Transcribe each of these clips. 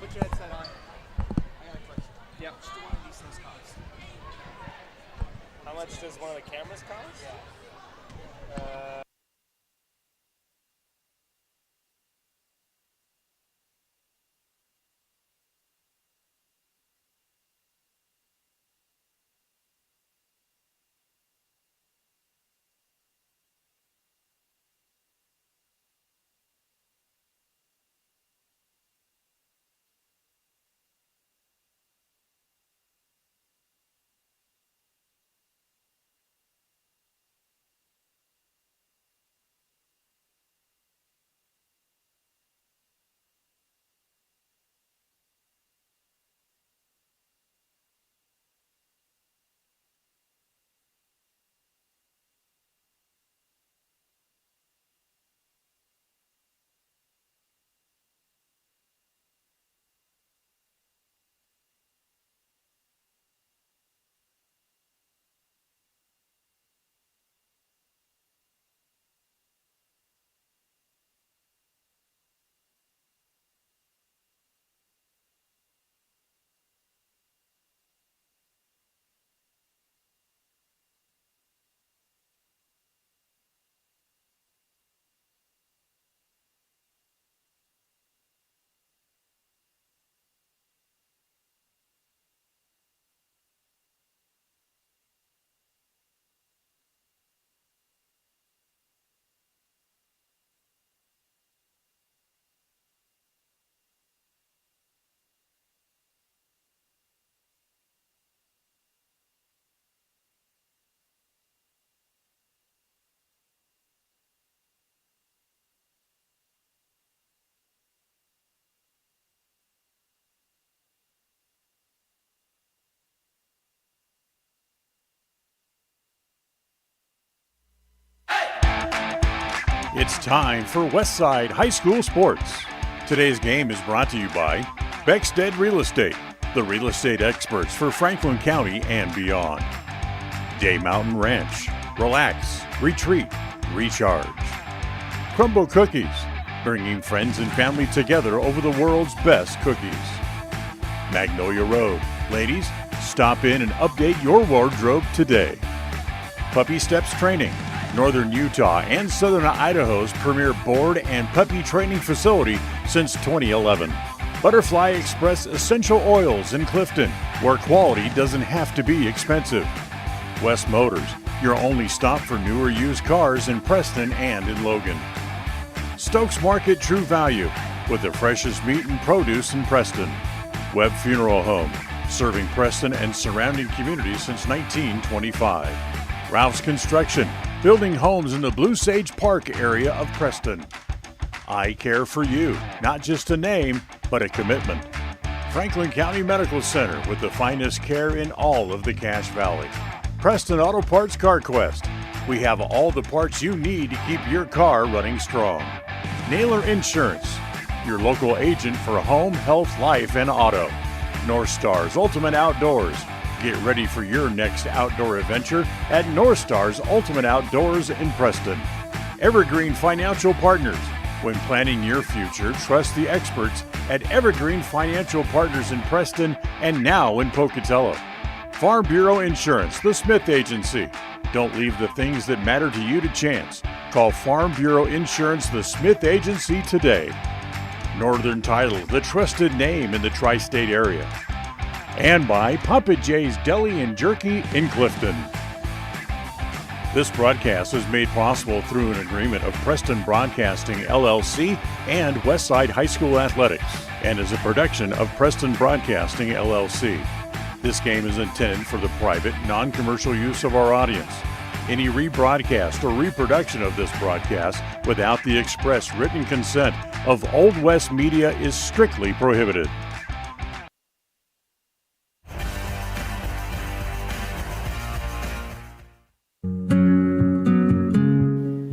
Put your headset on. I got a question. Yep. How much do one of these things cost? How much does one of the cameras cost? Yeah. It's time for Westside High School Sports. Today's game is brought to you by Beckstead Real Estate, the real estate experts for Franklin County and beyond. Day Mountain Ranch, relax, retreat, recharge. Crumble Cookies, bringing friends and family together over the world's best cookies. Magnolia Road, ladies, stop in and update your wardrobe today. Puppy Steps Training, Northern Utah and Southern Idaho's premier board and puppy training facility since 2011. Butterfly Express Essential Oils in Clifton, where quality doesn't have to be expensive. West Motors, your only stop for newer used cars in Preston and in Logan. Stokes Market True Value, with the freshest meat and produce in Preston. Webb Funeral Home, serving Preston and surrounding communities since 1925. Ralph's Construction, building homes in the Blue Sage Park area of Preston. I Care for You, not just a name, but a commitment. Franklin County Medical Center, with the finest care in all of the Cache Valley. Preston Auto Parts Car Quest. We have all the parts you need to keep your car running strong. Naylor Insurance, your local agent for home, health, life, and auto. North Stars Ultimate Outdoors. Get ready for your next outdoor adventure at North Stars Ultimate Outdoors in Preston. Evergreen Financial Partners. When planning your future, trust the experts at Evergreen Financial Partners in Preston and now in Pocatello. Farm Bureau Insurance, the Smith Agency. Don't leave the things that matter to you to chance. Call Farm Bureau Insurance, the Smith Agency today. Northern Title, the trusted name in the tri-state area. And by Papa J's Deli and Jerky in Clifton. This broadcast is made possible through an agreement of Preston Broadcasting, LLC and Westside High School Athletics, and is a production of Preston Broadcasting, LLC. This game is intended for the private, non-commercial use of our audience. Any rebroadcast or reproduction of this broadcast without the express written consent of Old West Media is strictly prohibited.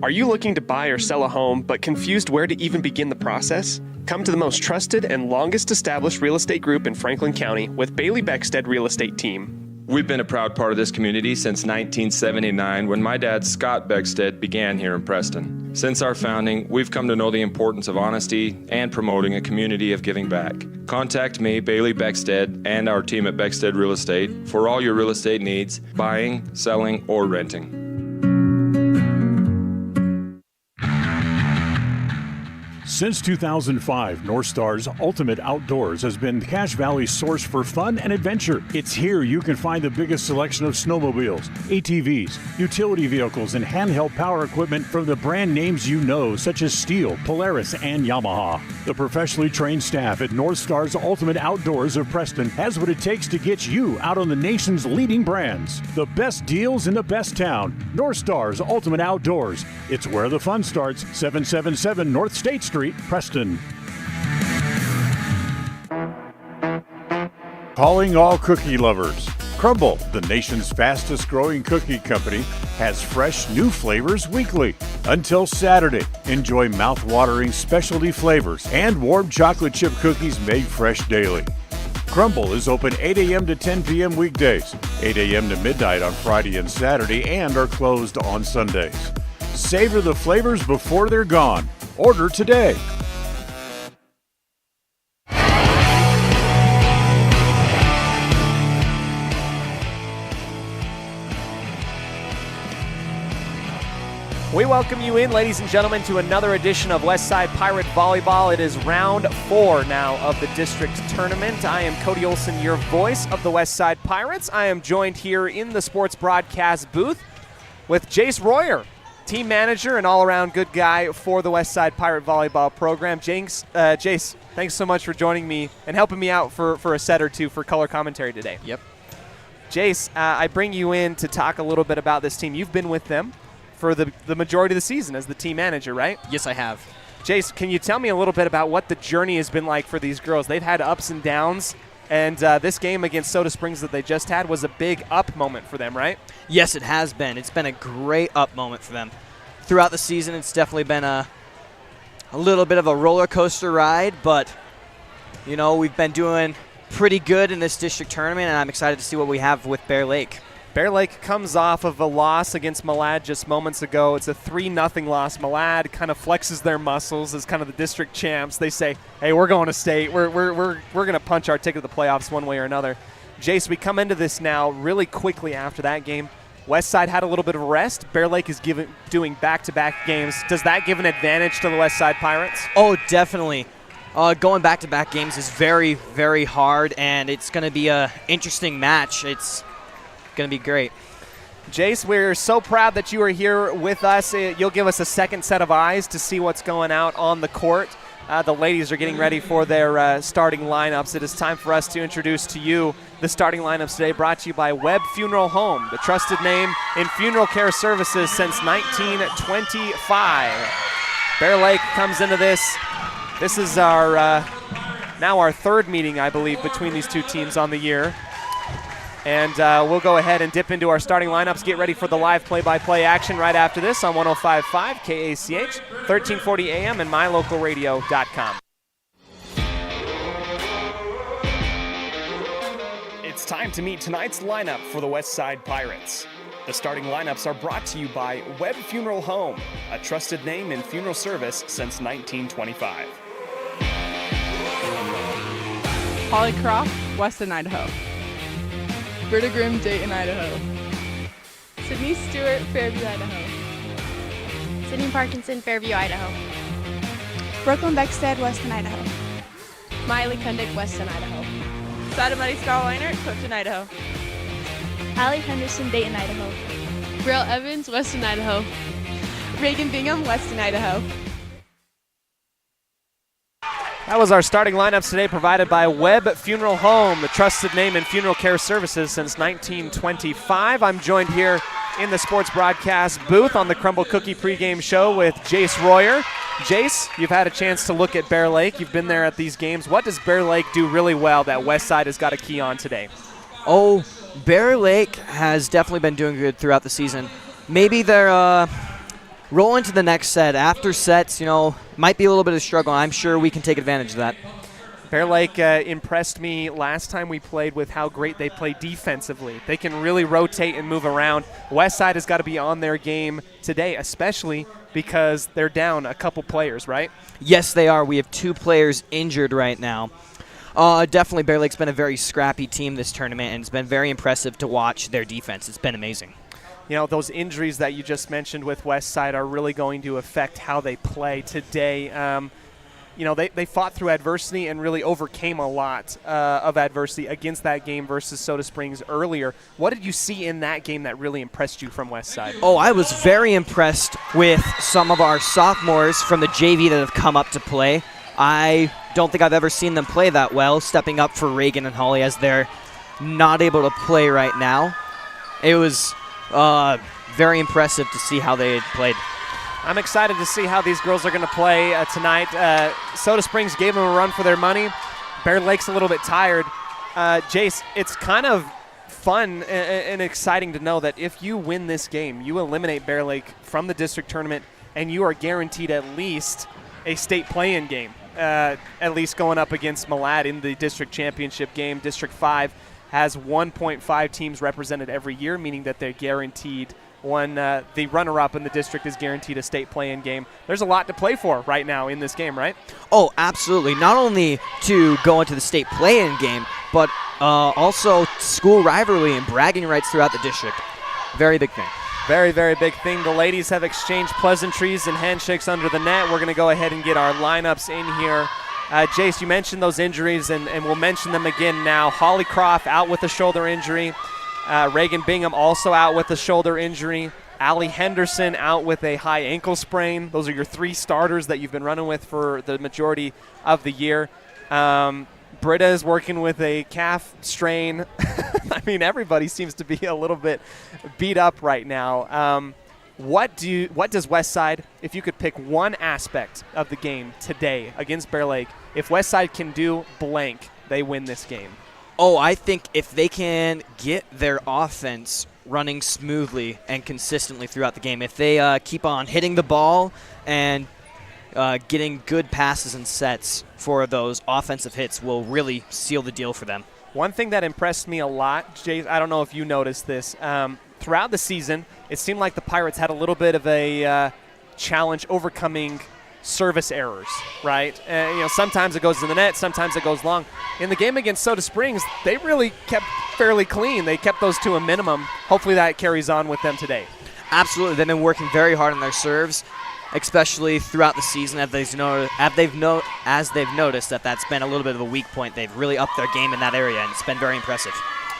Are you looking to buy or sell a home but confused where to even begin the process? Come to the most trusted and longest established real estate group in Franklin County with Bailey Beckstead Real Estate Team. We've been a proud part of this community since 1979 when my dad, Scott Beckstead, began here in Preston. Since our founding, we've come to know the importance of honesty and promoting a community of giving back. Contact me, Bailey Beckstead, and our team at Beckstead Real Estate for all your real estate needs, buying, selling, or renting. Since 2005, North Star's Ultimate Outdoors has been Cache Valley's source for fun and adventure. It's here you can find the biggest selection of snowmobiles, ATVs, utility vehicles, and handheld power equipment from the brand names you know, such as Steel, Polaris, and Yamaha. The professionally trained staff at North Star's Ultimate Outdoors of Preston has what it takes to get you out on the nation's leading brands. The best deals in the best town. North Star's Ultimate Outdoors. It's where the fun starts. 777 North State Street, Preston. Calling all cookie lovers. Crumble, the nation's fastest growing cookie company, has fresh new flavors weekly. Until Saturday, enjoy mouth-watering specialty flavors and warm chocolate chip cookies made fresh daily. Crumble is open 8 a.m. to 10 p.m. weekdays, 8 a.m. to midnight on Friday and Saturday, and are closed on Sundays. Savor the flavors before they're gone. Order today. We welcome you in, ladies and gentlemen, to another edition of Westside Pirate Volleyball. It is round 4 now of the district tournament. I am Cody Olsen, your voice of the Westside Pirates. I am joined here in the sports broadcast booth with Jace Royer, team manager and all-around good guy for the Westside Pirate Volleyball program. Jace, thanks so much for joining me and helping me out for a set or two for color commentary today. Yep. Jace, I bring you in to talk a little bit about this team. You've been with them for the majority of the season as the team manager, right? Yes, I have. Jace, can you tell me a little bit about what the journey has been like for these girls? They've had ups and downs, and this game against Soda Springs that they just had was a big up moment for them, right? Yes, it has been. It's been a great up moment for them. Throughout the season, it's definitely been a little bit of a roller coaster ride, but, you know, we've been doing pretty good in this district tournament, and I'm excited to see what we have with Bear Lake. Bear Lake comes off of a loss against Malad just moments ago. It's a 3-0 loss. Malad kind of flexes their muscles as kind of the district champs. They say, hey, we're going to state. We're going to punch our ticket to the playoffs one way or another. Jace, we come into this now really quickly after that game. Westside had a little bit of rest. Bear Lake is doing back-to-back games. Does that give an advantage to the Westside Pirates? Oh, definitely. Going back-to-back games is very, very hard, and it's going to be an interesting match. It's going to be great. Jace, we're so proud that you are here with us. You'll give us a second set of eyes to see what's going out on the court. The ladies are getting ready for their starting lineups. It is time for us to introduce to you the starting lineups today, brought to you by Webb Funeral Home, the trusted name in funeral care services since 1925. Bear Lake comes into this. This is our now our third meeting, I believe, between these two teams on the year. And we'll go ahead and dip into our starting lineups, get ready for the live play-by-play action right after this on 105.5 KACH, 1340 AM, and mylocalradio.com. It's time to meet tonight's lineup for the Westside Pirates. The starting lineups are brought to you by Webb Funeral Home, a trusted name in funeral service since 1925. Holly Croft, Weston, Idaho. Britta Grimm, Dayton, Idaho. Sydney Stewart, Fairview, Idaho. Sydney Parkinson, Fairview, Idaho. Brooklyn Beckstead, Weston, Idaho. Miley Kundick, Weston, Idaho. Sadamati Starliner, Clifton, Idaho. Allie Henderson, Dayton, Idaho. Brill Evans, Weston, Idaho. Reagan Bingham, Weston, Idaho. That was our starting lineups today, provided by Webb Funeral Home, the trusted name in funeral care services since 1925. I'm joined here in the sports broadcast booth on the Crumble Cookie pregame show with Jace Royer. Jace, you've had a chance to look at Bear Lake. You've been there at these games. What does Bear Lake do really well that Westside has got a key on today? Oh, Bear Lake has definitely been doing good throughout the season. Maybe they're rolling to the next set. After sets, you know, might be a little bit of a struggle. I'm sure we can take advantage of that. Bear Lake impressed me last time we played with how great they play defensively. They can really rotate and move around. Westside has got to be on their game today, especially because they're down a couple players, right? Yes, they are. We have 2 players injured right now. Definitely Bear Lake's been a very scrappy team this tournament, and it's been very impressive to watch their defense. It's been amazing. You know, those injuries that you just mentioned with Westside are really going to affect how they play today. You know, they fought through adversity and really overcame a lot of adversity against that game versus Soda Springs earlier. What did you see in that game that really impressed you from Westside? Oh, I was very impressed with some of our sophomores from the JV that have come up to play. I don't think I've ever seen them play that well, stepping up for Reagan and Holly as they're not able to play right now. It was very impressive to see how they had played. I'm excited to see how these girls are going to play tonight. Soda Springs gave them a run for their money. Bear Lake's a little bit tired. Jace, it's kind of fun and exciting to know that if you win this game, you eliminate Bear Lake from the district tournament, and you are guaranteed at least a state play-in game, at least going up against Malad in the district championship game. District 5 has 1.5 teams represented every year, meaning that they're guaranteed the runner-up in the district is guaranteed a state play-in game. There's a lot to play for right now in this game, right? Oh, absolutely. Not only to go into the state play-in game, but also school rivalry and bragging rights throughout the district. Very big thing. Very, very big thing. The ladies have exchanged pleasantries and handshakes under the net. We're going to go ahead and get our lineups in here. Jace, you mentioned those injuries, and we'll mention them again now. Holly Croft out with a shoulder injury. Reagan Bingham also out with a shoulder injury. Allie Henderson out with a high ankle sprain. Those are your 3 starters that you've been running with for the majority of the year. Britta is working with a calf strain. I mean, everybody seems to be a little bit beat up right now. What does Westside, if you could pick one aspect of the game today against Bear Lake, if Westside can do blank, they win this game? Oh, I think if they can get their offense running smoothly and consistently throughout the game, if they keep on hitting the ball and getting good passes and sets for those offensive hits, will really seal the deal for them. One thing that impressed me a lot, Jay, I don't know if you noticed this, throughout the season, it seemed like the Pirates had a little bit of a challenge overcoming service errors, right? Sometimes it goes to the net, sometimes it goes long. In the game against Soda Springs, they really kept fairly clean. They kept those to a minimum. Hopefully that carries on with them today. Absolutely. They've been working very hard on their serves, especially throughout the season as they've noticed that that's been a little bit of a weak point. They've really upped their game in that area, and it's been very impressive.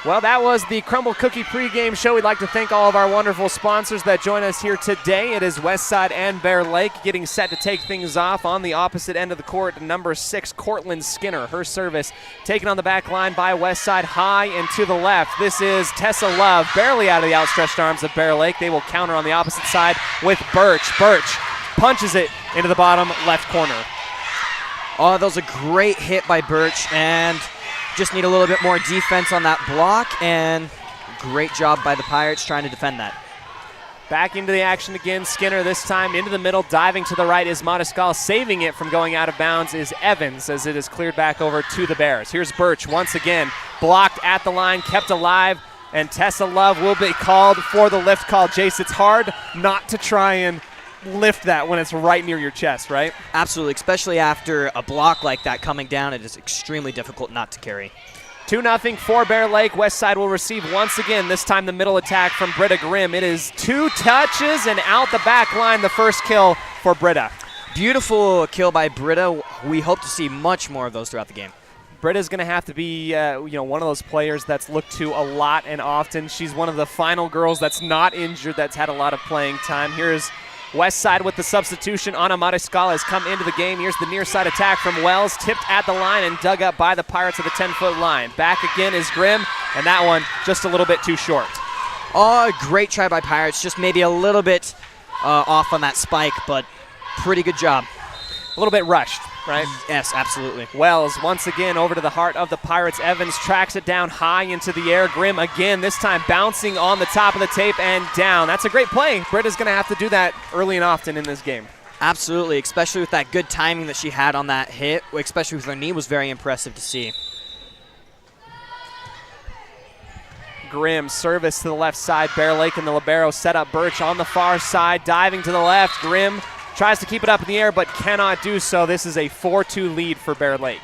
Well, that was the Crumble Cookie pregame show. We'd like to thank all of our wonderful sponsors that join us here today. It is Westside and Bear Lake getting set to take things off on the opposite end of the court. Number 6, Cortland Skinner. Her service taken on the back line by Westside, high and to the left. This is Tessa Love, barely out of the outstretched arms of Bear Lake. They will counter on the opposite side with Birch. Birch punches it into the bottom left corner. Oh, that was a great hit by Birch, and just need a little bit more defense on that block, and great job by the Pirates trying to defend that. Back into the action again. Skinner this time into the middle, diving to the right is Mariscal. Saving it from going out of bounds is Evans as it is cleared back over to the Bears. Here's Birch once again, blocked at the line, kept alive, and Tessa Love will be called for the lift call. Jace, it's hard not to try and lift that when it's right near your chest, right? Absolutely, especially after a block like that coming down, it is extremely difficult not to carry. 2-0 for Bear Lake. Westside will receive once again, this time the middle attack from Britta Grimm. It is 2 touches and out the back line, the first kill for Britta. Beautiful kill by Britta. We hope to see much more of those throughout the game. Britta's going to have to be one of those players that's looked to a lot and often. She's one of the final girls that's not injured, that's had a lot of playing time. Here's Westside with the substitution. Ana Mariscal has come into the game. Here's the near side attack from Wells, tipped at the line and dug up by the Pirates at the 10-foot line. Back again is Grimm, and that one just a little bit too short. Oh, great try by Pirates. Just maybe a little bit off on that spike, but pretty good job. A little bit rushed, right? Yes, absolutely. Wells once again over to the heart of the Pirates. Evans tracks it down high into the air. Grimm again, this time bouncing on the top of the tape and down. That's a great play. Britta's going to have to do that early and often in this game. Absolutely, especially with that good timing that she had on that hit, especially with her knee, was very impressive to see. Grimm, service to the left side. Bear Lake and the libero set up Birch on the far side, diving to the left. Grimm tries to keep it up in the air but cannot do so. This is a 4-2 lead for Bear Lake.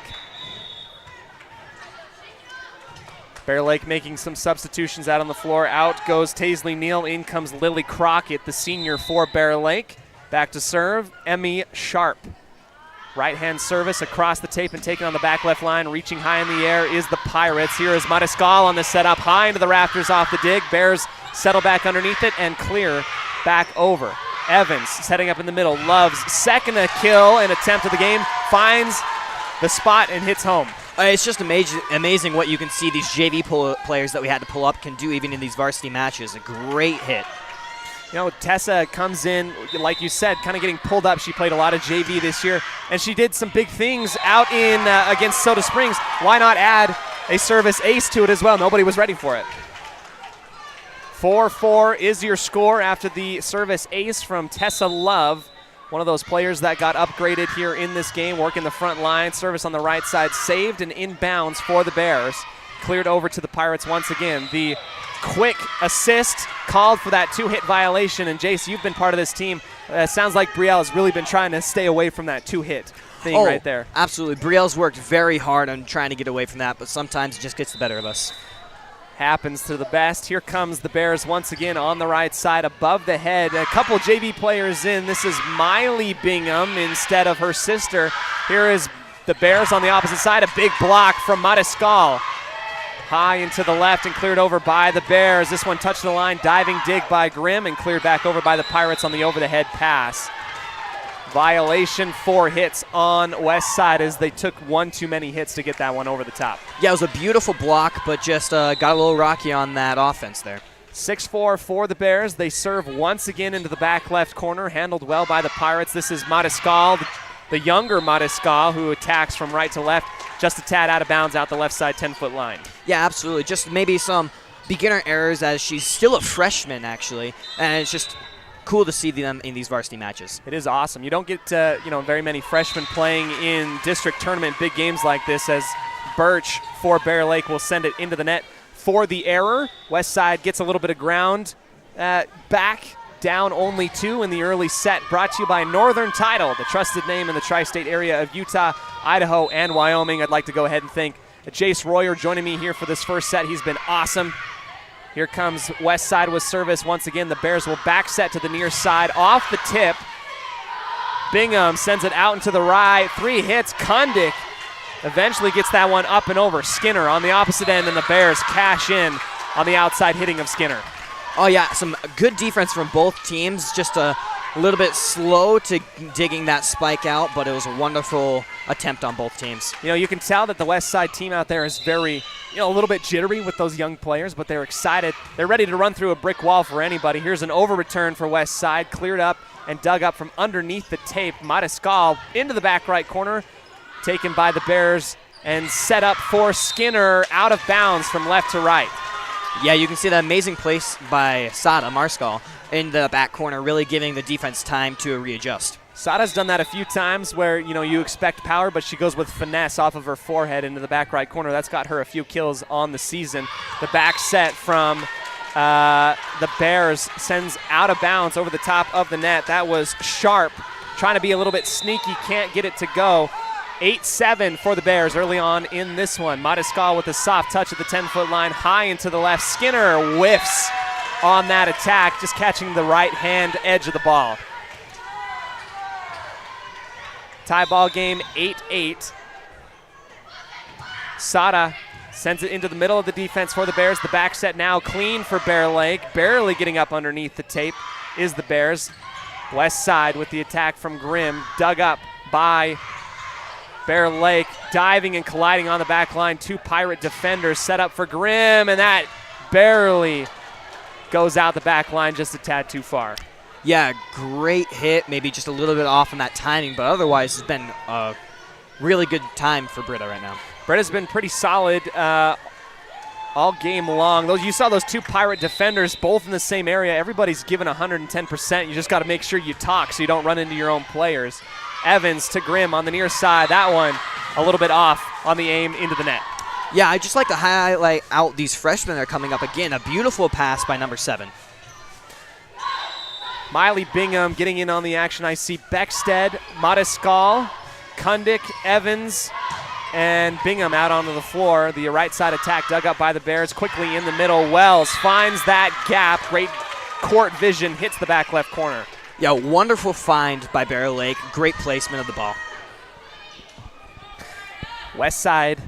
Bear Lake making some substitutions out on the floor. Out goes Taisley Neal. In comes Lily Crockett, the senior for Bear Lake. Back to serve, Emmy Sharp. Right-hand service across the tape and taken on the back left line. Reaching high in the air is the Pirates. Here is Mariscal on the setup, high into the rafters off the dig. Bears settle back underneath it and clear back over. Evans setting up in the middle. Love's second kill and attempt of the game. Finds the spot and hits home. It's just amazing what you can see these JV players that we had to pull up can do even in these varsity matches. A great hit. You know, Tessa comes in, like you said, kind of getting pulled up. She played a lot of JV this year, and she did some big things out in against Soda Springs. Why not add a service ace to it as well? Nobody was ready for it. 4-4 is your score after the service ace from Tessa Love, one of those players that got upgraded here in this game, working the front line. Service on the right side, saved and inbounds for the Bears. Cleared over to the Pirates once again. The quick assist called for that 2-hit violation. And Jace, you've been part of this team. Sounds like Brielle has really been trying to stay away from that 2-hit thing right there. Absolutely. Brielle's worked very hard on trying to get away from that, but sometimes it just gets the better of us. Happens to the best. Here comes the Bears once again on the right side above the head. A couple JV players in. This is Miley Bingham instead of her sister. Here is the Bears on the opposite side. A big block from Mariscal. High into the left and cleared over by the Bears. This one touched the line, diving dig by Grimm and cleared back over by the Pirates on the over-the-head pass. Violation, 4 hits on West Side as they took one too many hits to get that one over the top. Yeah, it was a beautiful block, but just got a little rocky on that offense there. 6-4 for the Bears. They serve once again into the back left corner, handled well by the Pirates. This is Mariscal, the younger Mariscal, who attacks from right to left, just a tad out of bounds out the left side 10-foot line. Yeah, absolutely. Just maybe some beginner errors as she's still a freshman, actually, and it's just cool to see them in these varsity matches. It is awesome. You don't get very many freshmen playing in district tournament big games like this, as Birch for Bear Lake will send it into the net for the error. West Side gets a little bit of ground back, down only 2 in the early set. Brought to you by Northern Title, the trusted name in the tri-state area of Utah, Idaho, and Wyoming. I'd like to go ahead and thank Jace Royer joining me here for this first set. He's been awesome. Here comes West Side with service once again. The Bears will back set to the near side off the tip. Bingham sends it out into the right. 3 hits. Kundick eventually gets that one up and over. Skinner on the opposite end, and the Bears cash in on the outside hitting of Skinner. Oh, yeah, some good defense from both teams. Just a little bit slow to digging that spike out, but it was a wonderful attempt on both teams. You know, you can tell that the West Side team out there is very, a little bit jittery with those young players, but they're excited. They're ready to run through a brick wall for anybody. Here's an over return for West Side, cleared up and dug up from underneath the tape. Mariscal into the back right corner, taken by the Bears and set up for Skinner out of bounds from left to right. Yeah, you can see that amazing place by Sada Mariscal in the back corner, really giving the defense time to readjust. Sada's done that a few times where, you expect power, but she goes with finesse off of her forehead into the back right corner. That's got her a few kills on the season. The back set from the Bears sends out of bounds over the top of the net. That was Sharp, trying to be a little bit sneaky, can't get it to go. 8-7 for the Bears early on in this one. Mariscal with a soft touch at the 10-foot line, high into the left. Skinner whiffs on that attack, just catching the right-hand edge of the ball. Tie ball game, 8-8. Sada sends it into the middle of the defense for the Bears. The back set now clean for Bear Lake. Barely getting up underneath the tape is the Bears. West Side with the attack from Grimm, dug up by Bear Lake, diving and colliding on the back line. 2 Pirate defenders set up for Grimm, and that barely goes out the back line just a tad too far. Yeah, great hit. Maybe just a little bit off on that timing, but otherwise it's been a really good time for Britta right now. Britta's been pretty solid all game long. You saw those two Pirate defenders both in the same area. Everybody's given 110%. You just got to make sure you talk so you don't run into your own players. Evans to Grimm on the near side. That one a little bit off on the aim into the net. Yeah, I just like to highlight out these freshmen that are coming up again. A beautiful pass by number 7. Miley Bingham getting in on the action. I see Beckstead, Mariscal, Kundick, Evans, and Bingham out onto the floor. The right side attack dug up by the Bears. Quickly in the middle, Wells finds that gap. Great court vision, hits the back left corner. Yeah, wonderful find by Bear Lake. Great placement of the ball. West Side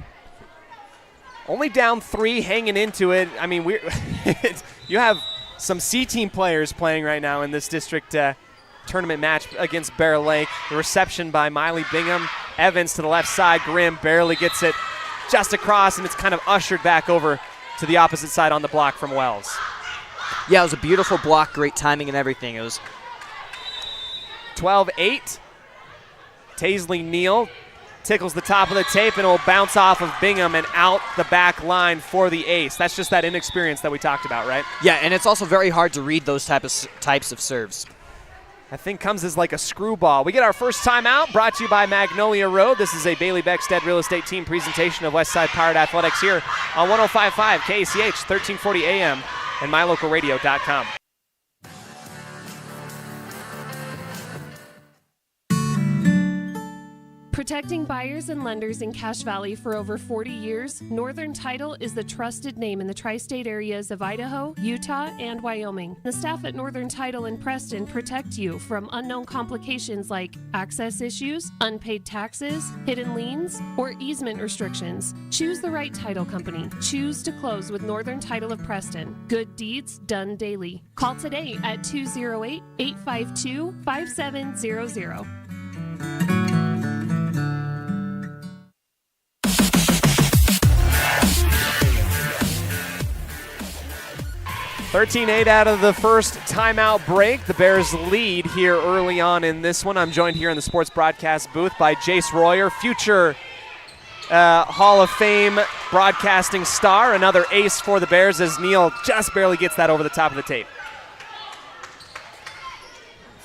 only down 3, hanging into it. I mean, you have some C-team players playing right now in this district tournament match against Bear Lake. The reception by Miley Bingham. Evans to the left side. Grimm barely gets it just across, and it's kind of ushered back over to the opposite side on the block from Wells. Yeah, it was a beautiful block, great timing and everything. It was 12-8. Taisley Neal tickles the top of the tape, and it will bounce off of Bingham and out the back line for the ace. That's just that inexperience that we talked about, right? Yeah, and it's also very hard to read those types of serves. That thing comes as like a screwball. We get our first timeout, brought to you by Magnolia Road. This is a Bailey Beckstead Real Estate Team presentation of Westside Pirate Athletics here on 105.5 KACH, 1340 AM, and mylocalradio.com. Protecting buyers and lenders in Cache Valley for over 40 years, Northern Title is the trusted name in the tri-state areas of Idaho, Utah, and Wyoming. The staff at Northern Title in Preston protect you from unknown complications like access issues, unpaid taxes, hidden liens, or easement restrictions. Choose the right title company. Choose to close with Northern Title of Preston. Good deeds done daily. Call today at 208-852-5700. 13-8 out of the first timeout break. The Bears lead here early on in this one. I'm joined here in the sports broadcast booth by Jace Royer, future Hall of Fame broadcasting star, another ace for the Bears as Neal just barely gets that over the top of the tape.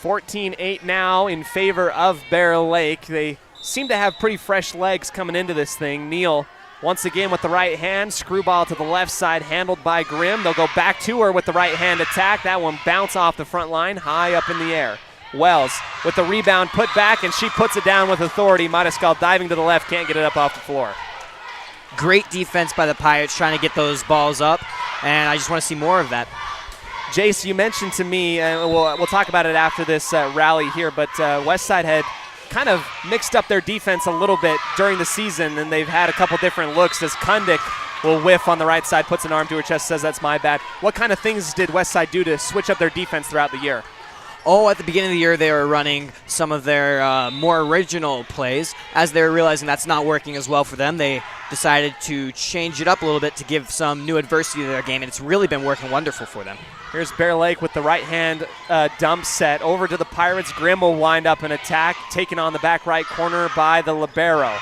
14-8 now in favor of Bear Lake. They seem to have pretty fresh legs coming into this thing. Neal once again with the right hand, screwball to the left side, handled by Grimm. They'll go back to her with the right hand attack. That one bounce off the front line, high up in the air. Wells with the rebound put back, and she puts it down with authority. Mariscal diving to the left, can't get it up off the floor. Great defense by the Pirates trying to get those balls up, and I just want to see more of that. Jace, you mentioned to me, and we'll talk about it after this rally here, but Westside had kind of mixed up their defense a little bit during the season, and they've had a couple different looks as Kundick will whiff on the right side, puts an arm to her chest, says that's my bad. What kind of things did Westside do to switch up their defense throughout the year? Oh, at the beginning of the year, they were running some of their more original plays. As they were realizing that's not working as well for them, they decided to change it up a little bit to give some new adversity to their game, and it's really been working wonderful for them. Here's Bear Lake with the right hand dump set over to the Pirates. Grimm will wind up an attack, taken on the back right corner by the libero.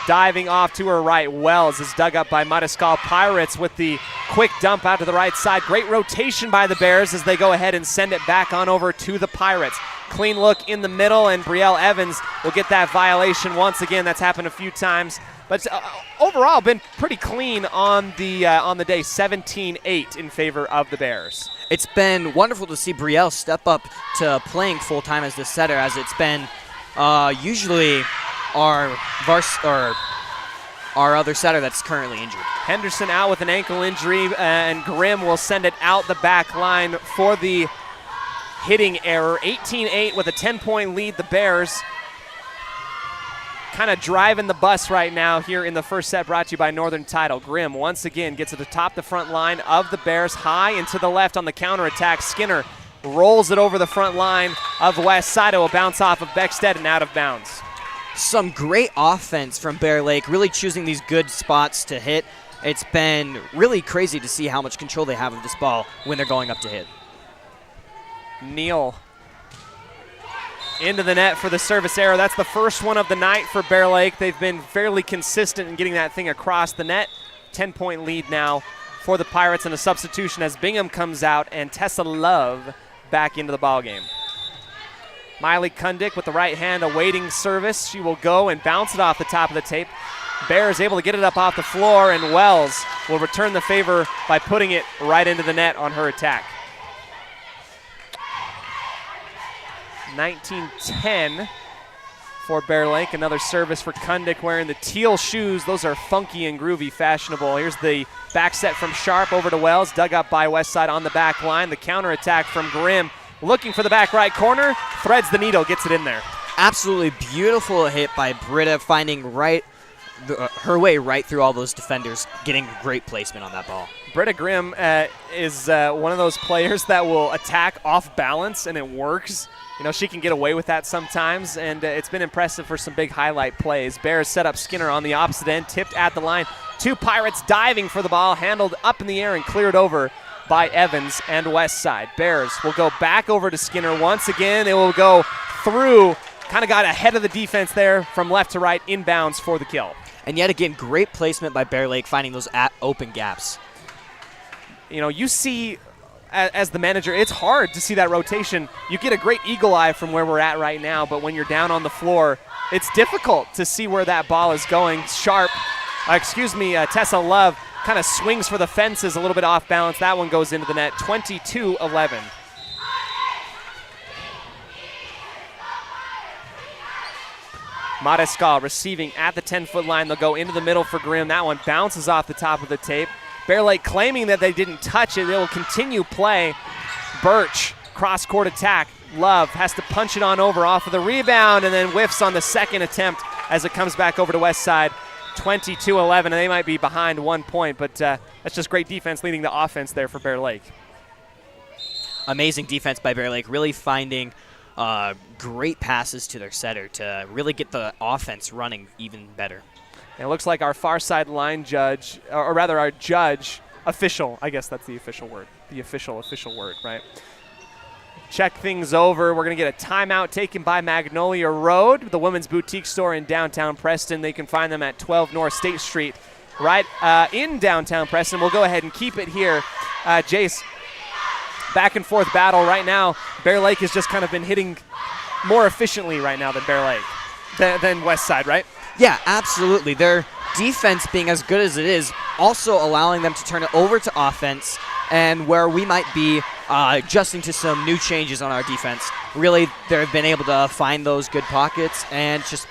Diving off to her right, Wells is dug up by Mariscal. Pirates with the quick dump out to the right side. Great rotation by the Bears as they go ahead and send it back on over to the Pirates. Clean look in the middle, and Brielle Evans will get that violation once again. That's happened a few times. But overall, been pretty clean on the day. 17-8 in favor of the Bears. It's been wonderful to see Brielle step up to playing full-time as the setter, as it's been usually our other setter that's currently injured. Henderson out with an ankle injury, and Grimm will send it out the back line for the hitting error. 18-8 with a 10-point lead. The Bears kind of driving the bus right now here in the first set, brought to you by Northern Title. Grimm once again gets it atop the front line of the Bears, high and to the left on the counterattack. Skinner rolls it over the front line of West Side. It will bounce off of Beckstead and out of bounds. Some great offense from Bear Lake, really choosing these good spots to hit. It's been really crazy to see how much control they have of this ball when they're going up to hit. Neal into the net for the service error. That's the first one of the night for Bear Lake. They've been fairly consistent in getting that thing across the net. 10-point lead now for the Pirates, and a substitution as Bingham comes out and Tessa Love back into the ballgame. Miley Kundick with the right hand awaiting service. She will go and bounce it off the top of the tape. Bear is able to get it up off the floor, and Wells will return the favor by putting it right into the net on her attack. 19-10 for Bear Lake. Another service for Kundick wearing the teal shoes. Those are funky and groovy, fashionable. Here's the back set from Sharp over to Wells, dug up by Westside on the back line. The counterattack from Grimm, looking for the back right corner, threads the needle, gets it in there. Absolutely beautiful hit by Britta, finding her way right through all those defenders, getting great placement on that ball. Britta Grimm is one of those players that will attack off balance, and it works. You know, she can get away with that sometimes, and it's been impressive for some big highlight plays. Bears set up Skinner on the opposite end, tipped at the line. Two Pirates diving for the ball, handled up in the air and cleared over by Evans and Westside. Bears will go back over to Skinner once again. It will go through, kind of got ahead of the defense there from left to right, inbounds for the kill. And yet again, great placement by Bear Lake, finding those open gaps. You know, you see, as the manager, it's hard to see that rotation. You get a great eagle eye from where we're at right now, but when you're down on the floor, it's difficult to see where that ball is going. Tessa Love kind of swings for the fences, a little bit off balance. That one goes into the net, 22-11. Marescal receiving at the 10-foot line. They'll go into the middle for Grimm. That one bounces off the top of the tape. Bear Lake claiming that they didn't touch it. They will continue play. Birch, cross-court attack. Love has to punch it on over off of the rebound and then whiffs on the second attempt as it comes back over to Westside. 22-11, and they might be behind 1 point, but that's just great defense leading the offense there for Bear Lake. Amazing defense by Bear Lake, really finding great passes to their setter to really get the offense running even better. It looks like our far side line judge, or rather our judge, official, I guess that's the official word, the official word, right? Check things over. We're going to get a timeout taken by Magnolia Road, the women's boutique store in downtown Preston. They can find them at 12 North State Street, right in downtown Preston. We'll go ahead and keep it here. Jace, back and forth battle right now. Bear Lake has just kind of been hitting more efficiently right now than Bear Lake, than Westside, right? Yeah, absolutely. Their defense being as good as it is, also allowing them to turn it over to offense, and where we might be adjusting to some new changes on our defense. Really, they've been able to find those good pockets, and just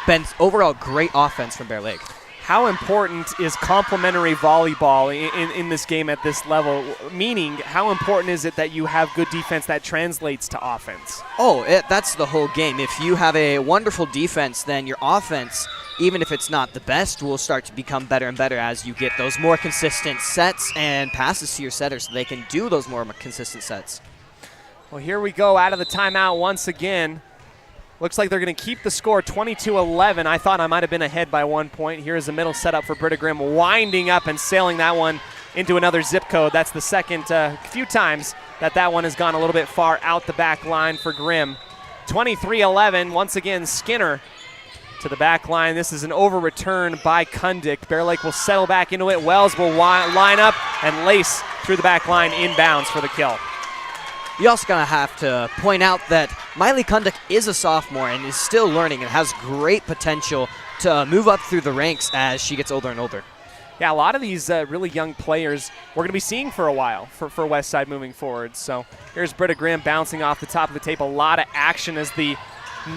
been overall great offense from Bear Lake. How important is complementary volleyball in this game at this level? Meaning, how important is it that you have good defense that translates to offense? That's the whole game. If you have a wonderful defense, then your offense, even if it's not the best, will start to become better and better as you get those more consistent sets and passes to your setters so they can do those more consistent sets. Well, here we go out of the timeout once again. Looks like they're going to keep the score 22-11. I thought I might have been ahead by 1 point. Here's a middle setup for Britta Grimm, winding up and sailing that one into another zip code. That's the second few times that one has gone a little bit far out the back line for Grimm. 23-11, once again, Skinner to the back line. This is an over return by Kundick. Bear Lake will settle back into it. Wells will line up and lace through the back line inbounds for the kill. You also going to have to point out that Miley Kundick is a sophomore and is still learning and has great potential to move up through the ranks as she gets older and older. Yeah, a lot of these really young players we're going to be seeing for a while for Westside moving forward. So here's Britta Grimm bouncing off the top of the tape. A lot of action as the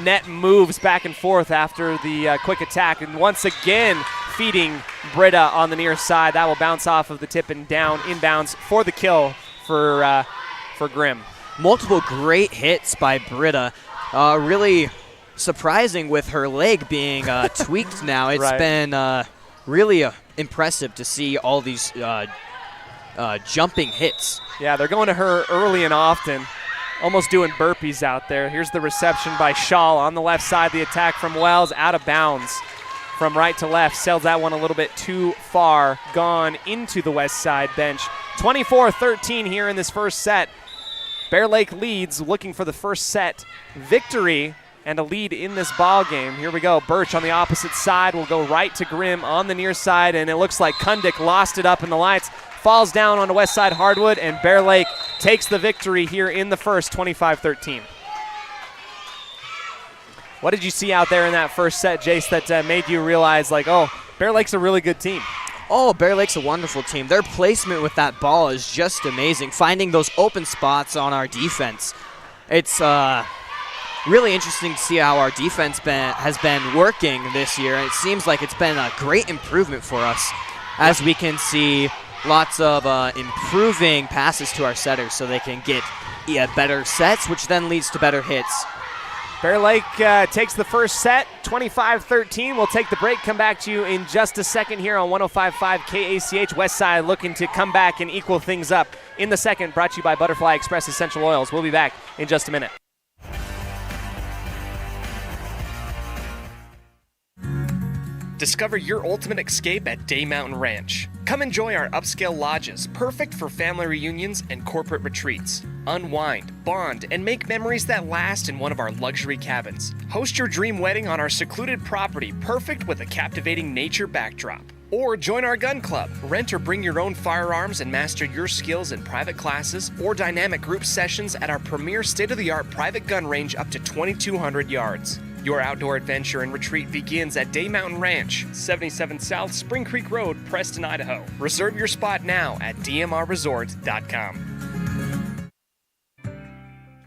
net moves back and forth after the quick attack. And once again, feeding Britta on the near side. That will bounce off of the tip and down inbounds for the kill for Grimm. Multiple great hits by Britta. Really surprising with her leg being tweaked now. It's been really impressive to see all these jumping hits. Yeah, they're going to her early and often, almost doing burpees out there. Here's the reception by Shaw on the left side. The attack from Wells, out of bounds from right to left. Sails that one a little bit too far, gone into the west side bench. 24-13 here in this first set. Bear Lake leads, looking for the first set victory and a lead in this ball game. Here we go. Birch on the opposite side will go right to Grimm on the near side, and it looks like Kundick lost it up in the lights. falls down onto West Side hardwood, and Bear Lake takes the victory here in the first, 25-13. What did you see out there in that first set, Jace, that made you realize, like, oh, Bear Lake's a really good team? Oh, Bear Lake's a wonderful team. Their placement with that ball is just amazing, finding those open spots on our defense. It's really interesting to see how our defense has been working this year, and it seems like it's been a great improvement for us, as we can see lots of improving passes to our setters so they can get better sets, which then leads to better hits. Bear Lake takes the first set, 25-13. We'll take the break, come back to you in just a second here on 105.5 KACH. Westside looking to come back and equal things up in the second, brought to you by Butterfly Express Essential Oils. We'll be back in just a minute. Discover your ultimate escape at Day Mountain Ranch. Come enjoy our upscale lodges, perfect for family reunions and corporate retreats. Unwind, bond, and make memories that last in one of our luxury cabins. Host your dream wedding on our secluded property, perfect with a captivating nature backdrop. Or join our gun club. Rent or bring your own firearms and master your skills in private classes or dynamic group sessions at our premier state-of-the-art private gun range up to 2,200 yards. Your outdoor adventure and retreat begins at Day Mountain Ranch, 77 South Spring Creek Road, Preston, Idaho. Reserve your spot now at dmrresort.com.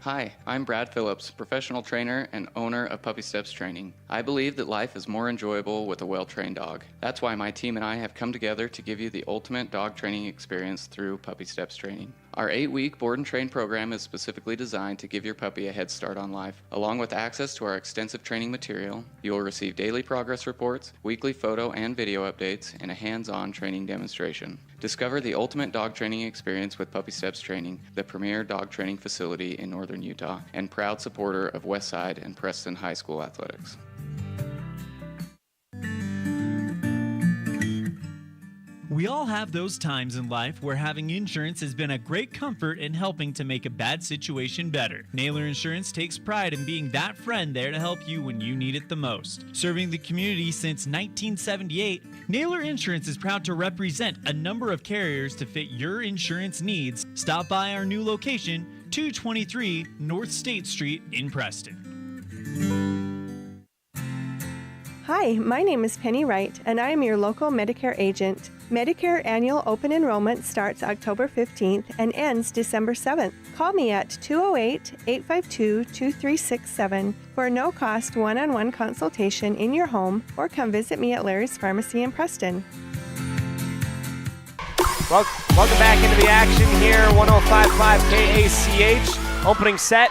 Hi, I'm Brad Phillips, professional trainer and owner of Puppy Steps Training. I believe that life is more enjoyable with a well-trained dog. That's why my team and I have come together to give you the ultimate dog training experience through Puppy Steps Training. Our 8-week board and train program is specifically designed to give your puppy a head start on life. Along with access to our extensive training material, you will receive daily progress reports, weekly photo and video updates, and a hands-on training demonstration. Discover the ultimate dog training experience with Puppy Steps Training, the premier dog training facility in northern Utah, and proud supporter of Westside and Preston High School athletics. We all have those times in life where having insurance has been a great comfort in helping to make a bad situation better. Naylor Insurance takes pride in being that friend there to help you when you need it the most. Serving the community since 1978, Naylor Insurance is proud to represent a number of carriers to fit your insurance needs. Stop by our new location, 223 North State Street in Preston. Hi, my name is Penny Wright, and I am your local Medicare agent. Medicare annual open enrollment starts October 15th and ends December 7th. Call me at 208-852-2367 for a no-cost one-on-one consultation in your home, or come visit me at Larry's Pharmacy in Preston. Welcome back into the action here, 105.5 KACH. Opening set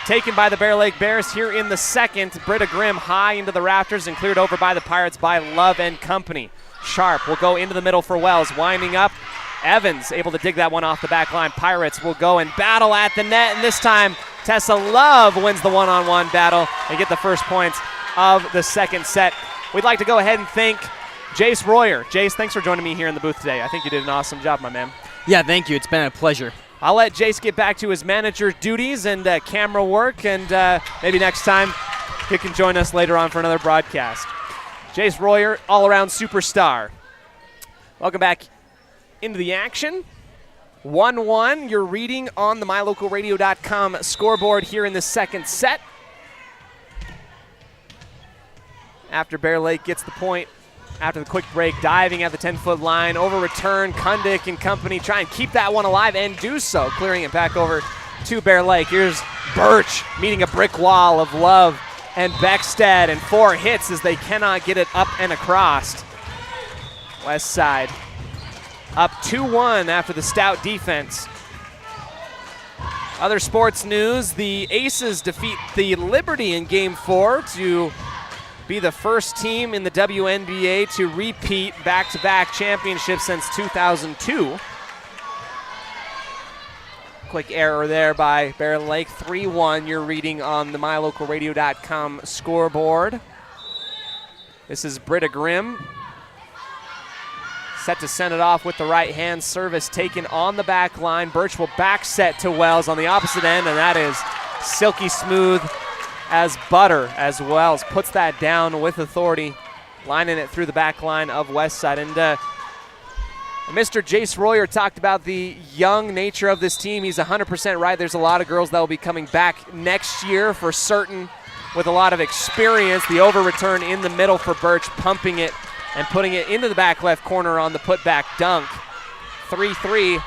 taken by the Bear Lake Bears here in the second. Britta Grimm high into the rafters and cleared over by the Pirates by Love and Company. Sharp will go into the middle for Wells, winding up. Evans able to dig that one off the back line. Pirates will go and battle at the net, and this time Tessa Love wins the one-on-one battle and get the first points of the second set. We'd like to go ahead and thank Jace Royer. Jace, thanks for joining me here in the booth today. I think you did an awesome job, my man. Yeah, thank you. It's been a pleasure. I'll let Jace get back to his manager duties and camera work, and maybe next time he can join us later on for another broadcast. Jace Royer, all-around superstar. Welcome back into the action. 1-1, you're reading on the mylocalradio.com scoreboard here in the second set. After Bear Lake gets the point, after the quick break, diving at the 10-foot line, over return, Kundick and Company try and keep that one alive and do so, clearing it back over to Bear Lake. Here's Birch meeting a brick wall of Love and Beckstead, and 4 hits as they cannot get it up and across. West Side up 2-1 after the stout defense. Other sports news, the Aces defeat the Liberty in Game 4 to be the first team in the WNBA to repeat back-to-back championships since 2002. Quick error there by Bear Lake. 3-1, you're reading on the mylocalradio.com scoreboard. This is Britta Grimm. Set to send it off with the right-hand service taken on the back line. Birch will back set to Wells on the opposite end, and that is silky smooth as butter as Wells puts that down with authority, lining it through the back line of Westside. And Mr. Jace Royer talked about the young nature of this team. He's 100% right. There's a lot of girls that will be coming back next year for certain with a lot of experience. The over return in the middle for Birch, pumping it and putting it into the back left corner on the putback dunk. 3-3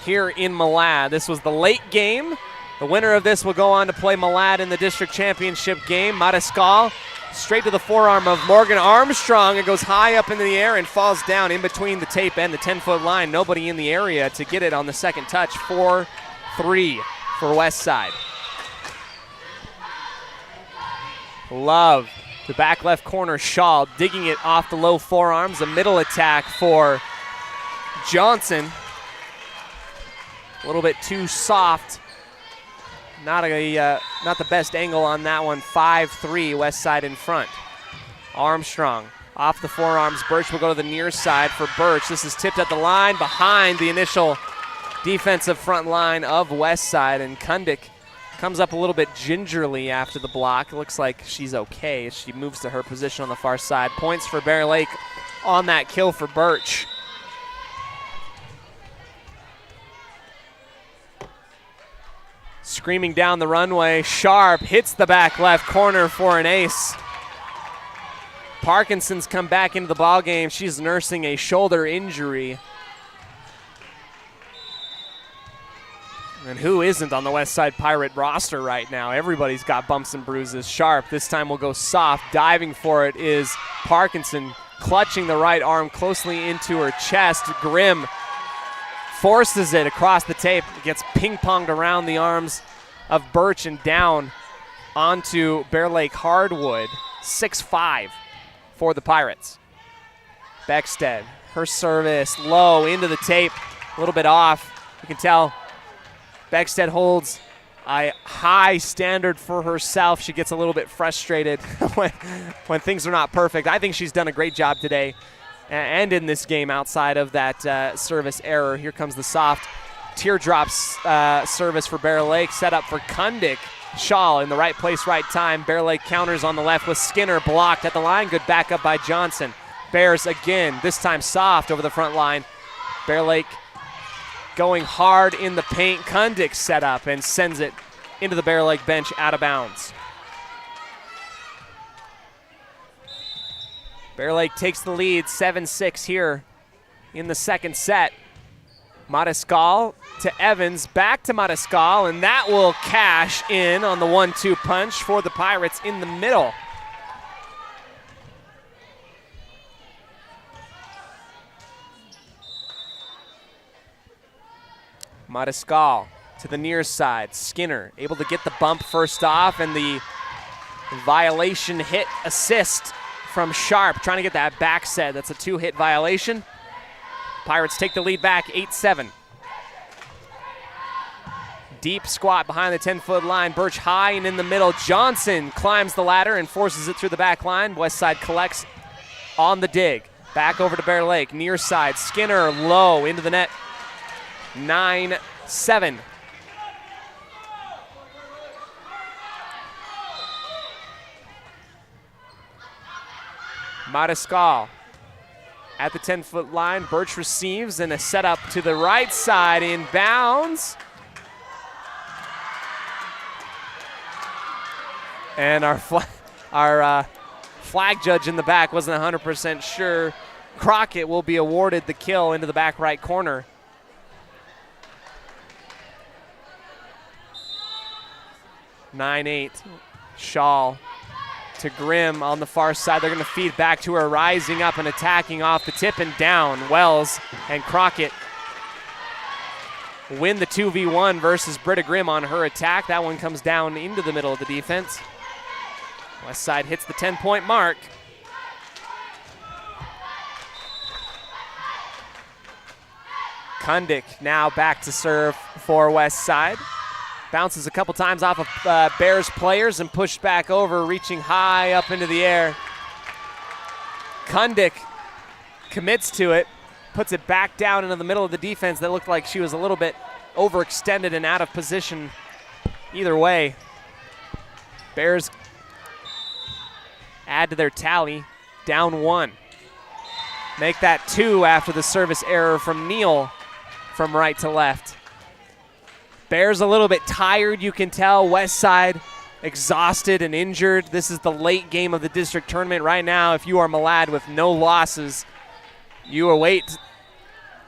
here in Malad. This was the late game. The winner of this will go on to play Malad in the district championship game. Mariscal straight to the forearm of Morgan Armstrong. It goes high up into the air and falls down in between the tape and the 10-foot line. Nobody in the area to get it on the second touch. 4-3 for Westside. Love the back left corner. Shaw digging it off the low forearms. A middle attack for Johnson. A little bit too soft. Not the best angle on that one. 5-3 Westside in front. Armstrong off the forearms. Birch will go to the near side for Birch. This is tipped at the line behind the initial defensive front line of Westside, and Kundick comes up a little bit gingerly after the block. It looks like she's okay. She moves to her position on the far side. Points for Bear Lake on that kill for Birch. Screaming down the runway, Sharp hits the back left corner for an ace. Parkinson's come back into the ball game. She's nursing a shoulder injury. And who isn't on the Westside Pirate roster right now? Everybody's got bumps and bruises. Sharp, this time will go soft. Diving for it is Parkinson, clutching the right arm closely into her chest. Grimm forces it across the tape. It gets ping-ponged around the arms of Birch and down onto Bear Lake hardwood. 6-5 for the Pirates. Beckstead, her service low into the tape, a little bit off. You can tell Beckstead holds a high standard for herself. She gets a little bit frustrated when things are not perfect. I think she's done a great job today and in this game outside of that service error. Here comes the soft teardrops service for Bear Lake, set up for Kundick. Shaw in the right place, right time. Bear Lake counters on the left with Skinner blocked at the line. Good backup by Johnson. Bears again, this time soft over the front line. Bear Lake going hard in the paint. Kundick set up and sends it into the Bear Lake bench out of bounds. Bear Lake takes the lead, 7-6 here in the second set. Mariscal to Evans, back to Mariscal, and that will cash in on the 1-2 punch for the Pirates in the middle. Mariscal to the near side. Skinner able to get the bump first off, and the violation hit assist from Sharp, trying to get that back set. That's a 2-hit violation. Pirates take the lead back, 8-7. Deep squat behind the 10-foot line. Birch high and in the middle. Johnson climbs the ladder and forces it through the back line. Westside collects on the dig. Back over to Bear Lake, near side. Skinner low into the net. 9-7. Mariscal at the 10-foot line. Birch receives and a setup to the right side in bounds. And our flag judge in the back wasn't 100% sure. Crockett will be awarded the kill into the back right corner. (9-8). Shaw to Grimm on the far side. They're going to feed back to her, rising up and attacking off the tip and down. Wells and Crockett win the 2v1 versus Britta Grimm on her attack. That one comes down into the middle of the defense. Westside hits the 10-point mark. Kundick now back to serve for Westside. Bounces a couple times off of Bears players and pushed back over, reaching high up into the air. Kundick commits to it, puts it back down into the middle of the defense. That looked like she was a little bit overextended and out of position. Either way, Bears add to their tally, down 1. make that 2 after the service error from Neal from right to left. Bears a little bit tired, you can tell. West Side exhausted and injured. This is the late game of the district tournament right now. If you are Malad with no losses, you await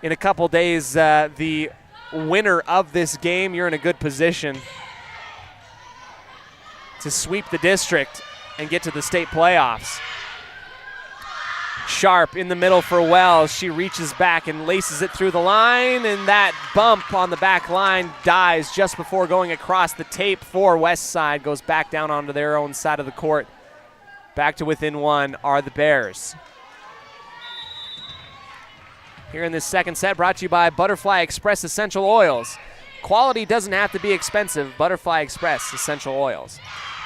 in a couple days the winner of this game. You're in a good position to sweep the district and get to the state playoffs. Sharp in the middle for Wells. She reaches back and laces it through the line, and that bump on the back line dies just before going across the tape for West Side. Goes back down onto their own side of the court. Back to within 1 are the Bears. Here in this second set, brought to you by Butterfly Express Essential Oils. Quality doesn't have to be expensive. Butterfly Express Essential Oils.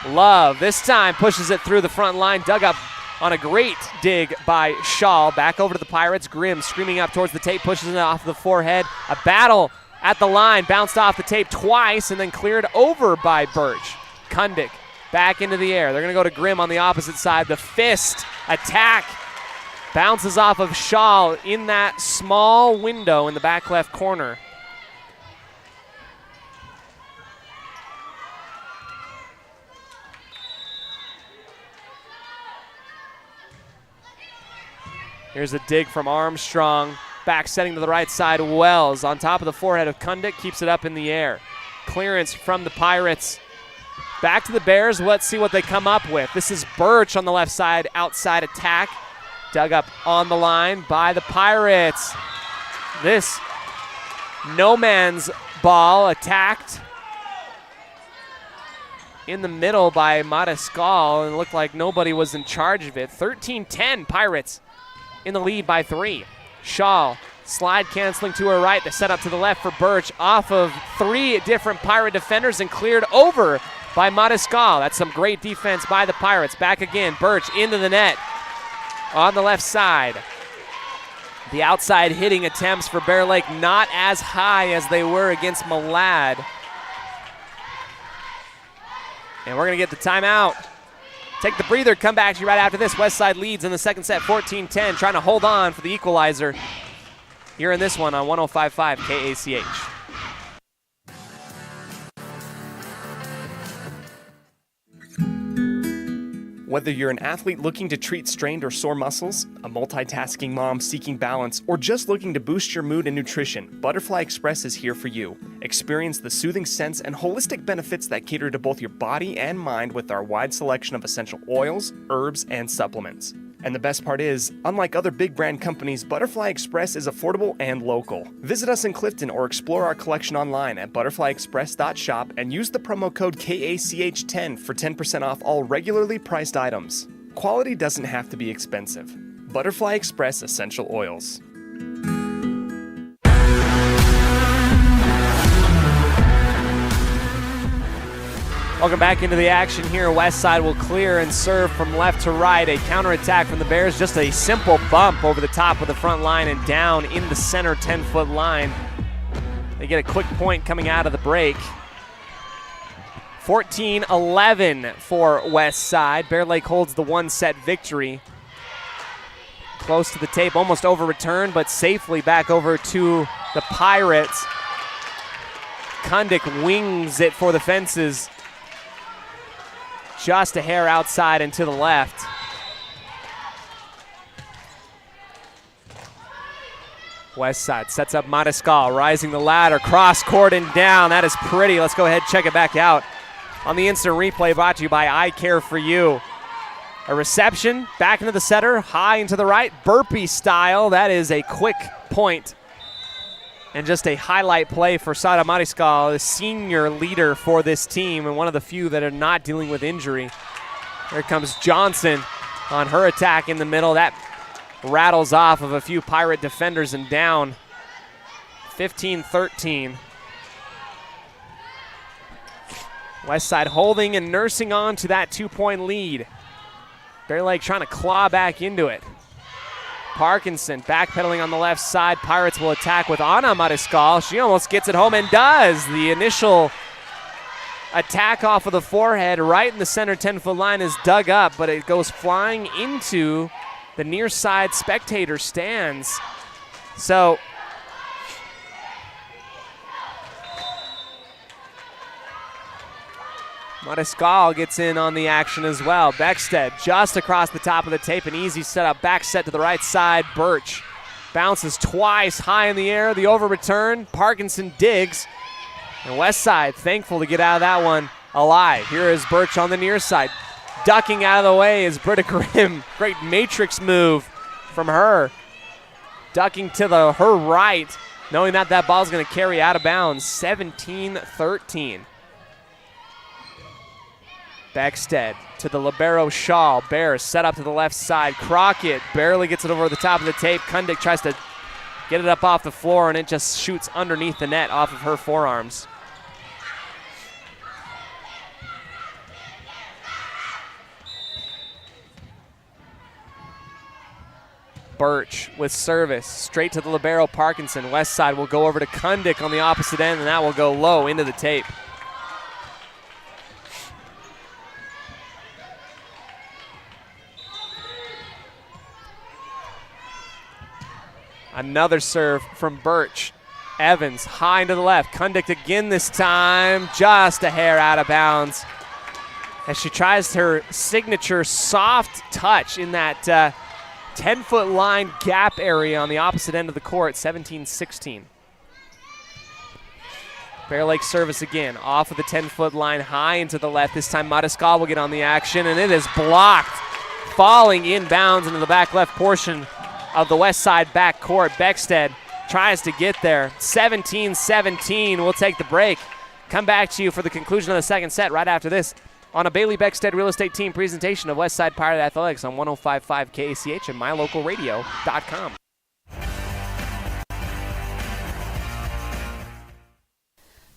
Love this time pushes it through the front line. Dug up on a great dig by Shaw. Back over to the Pirates. Grimm screaming up towards the tape, pushes it off the forehead. A battle at the line, bounced off the tape twice and then cleared over by Birch. Kundick back into the air. They're going to go to Grimm on the opposite side. The fist attack bounces off of Shaw in that small window in the back left corner. Here's a dig from Armstrong. Back setting to the right side. Wells on top of the forehead of Kundick. Keeps it up in the air. Clearance from the Pirates. Back to the Bears. Let's see what they come up with. This is Birch on the left side. Outside attack. Dug up on the line by the Pirates. This no man's ball attacked in the middle by Mariscal, and it looked like nobody was in charge of it. 13-10 Pirates in the lead by 3. Shaw slide canceling to her right. The set up to the left for Birch off of 3 different Pirate defenders and cleared over by Mariscal. That's some great defense by the Pirates. Back again, Birch into the net on the left side. The outside hitting attempts for Bear Lake not as high as they were against Malad. And we're going to get the timeout. Take the breather, come back to you right after this. West Side leads in the second set, 14-10, trying to hold on for the equalizer here in this one on 105.5 KACH. Whether you're an athlete looking to treat strained or sore muscles, a multitasking mom seeking balance, or just looking to boost your mood and nutrition, Butterfly Express is here for you. Experience the soothing scents and holistic benefits that cater to both your body and mind with our wide selection of essential oils, herbs, and supplements. And the best part is, unlike other big brand companies, Butterfly Express is affordable and local. Visit us in Clifton or explore our collection online at butterflyexpress.shop and use the promo code KACH10 for 10% off all regularly priced items. Quality doesn't have to be expensive. Butterfly Express Essential Oils. Welcome back into the action here. West Side will clear and serve from left to right. A counterattack from the Bears. Just a simple bump over the top of the front line and down in the center 10-foot line. They get a quick point coming out of the break. 14-11 for West Side. Bear Lake holds the one-set victory. Close to the tape, almost overturned, but safely back over to the Pirates. Kundick wings it for the fences. Just a hair outside and to the left. West Side sets up Mariscal, rising the ladder, cross court and down. That is pretty. Let's go ahead and check it back out. On the instant replay brought to you by I Care For You. A reception, back into the setter, high and to the right, burpee style. That is a quick point. And just a highlight play for Sara Mariscal, the senior leader for this team and one of the few that are not dealing with injury. Here comes Johnson on her attack in the middle. That rattles off of a few Pirate defenders and down. 15-13. West Side holding and nursing on to that 2-point lead. Bear Lake trying to claw back into it. Parkinson backpedaling on the left side. Pirates will attack with Ana Mariscal. She almost gets it home and does. The initial attack off of the forehead right in the center 10-foot line is dug up, but it goes flying into the near side spectator stands. So Mariscal gets in on the action as well. Beckstead just across the top of the tape, an easy setup, back set to the right side. Birch bounces twice high in the air, the over return. Parkinson digs, and Westside thankful to get out of that one alive. Here is Birch on the near side. Ducking out of the way is Britta Grimm. Great matrix move from her. Ducking to her right, knowing that that ball's going to carry out of bounds. 17-13. Beckstead to the libero Shaw. Bears set up to the left side. Crockett barely gets it over the top of the tape. Kundick tries to get it up off the floor, and it just shoots underneath the net off of her forearms. Birch with service, straight to the libero Parkinson. West side will go over to Kundick on the opposite end, and that will go low into the tape. Another serve from Birch. Evans high into the left. Kundick again this time, just a hair out of bounds as she tries her signature soft touch in that 10-foot line gap area on the opposite end of the court. 17-16. Bear Lake service again, off of the 10-foot line, high into the left. This time Mariscal will get on the action, and it is blocked, falling inbounds into the back left portion of the west side back court. Beckstead tries to get there. 17-17. We'll take the break. Come back to you for the conclusion of the second set right after this on a Bailey Beckstead Real Estate Team presentation of Westside Pirate Athletics on 105.5 KACH and mylocalradio.com.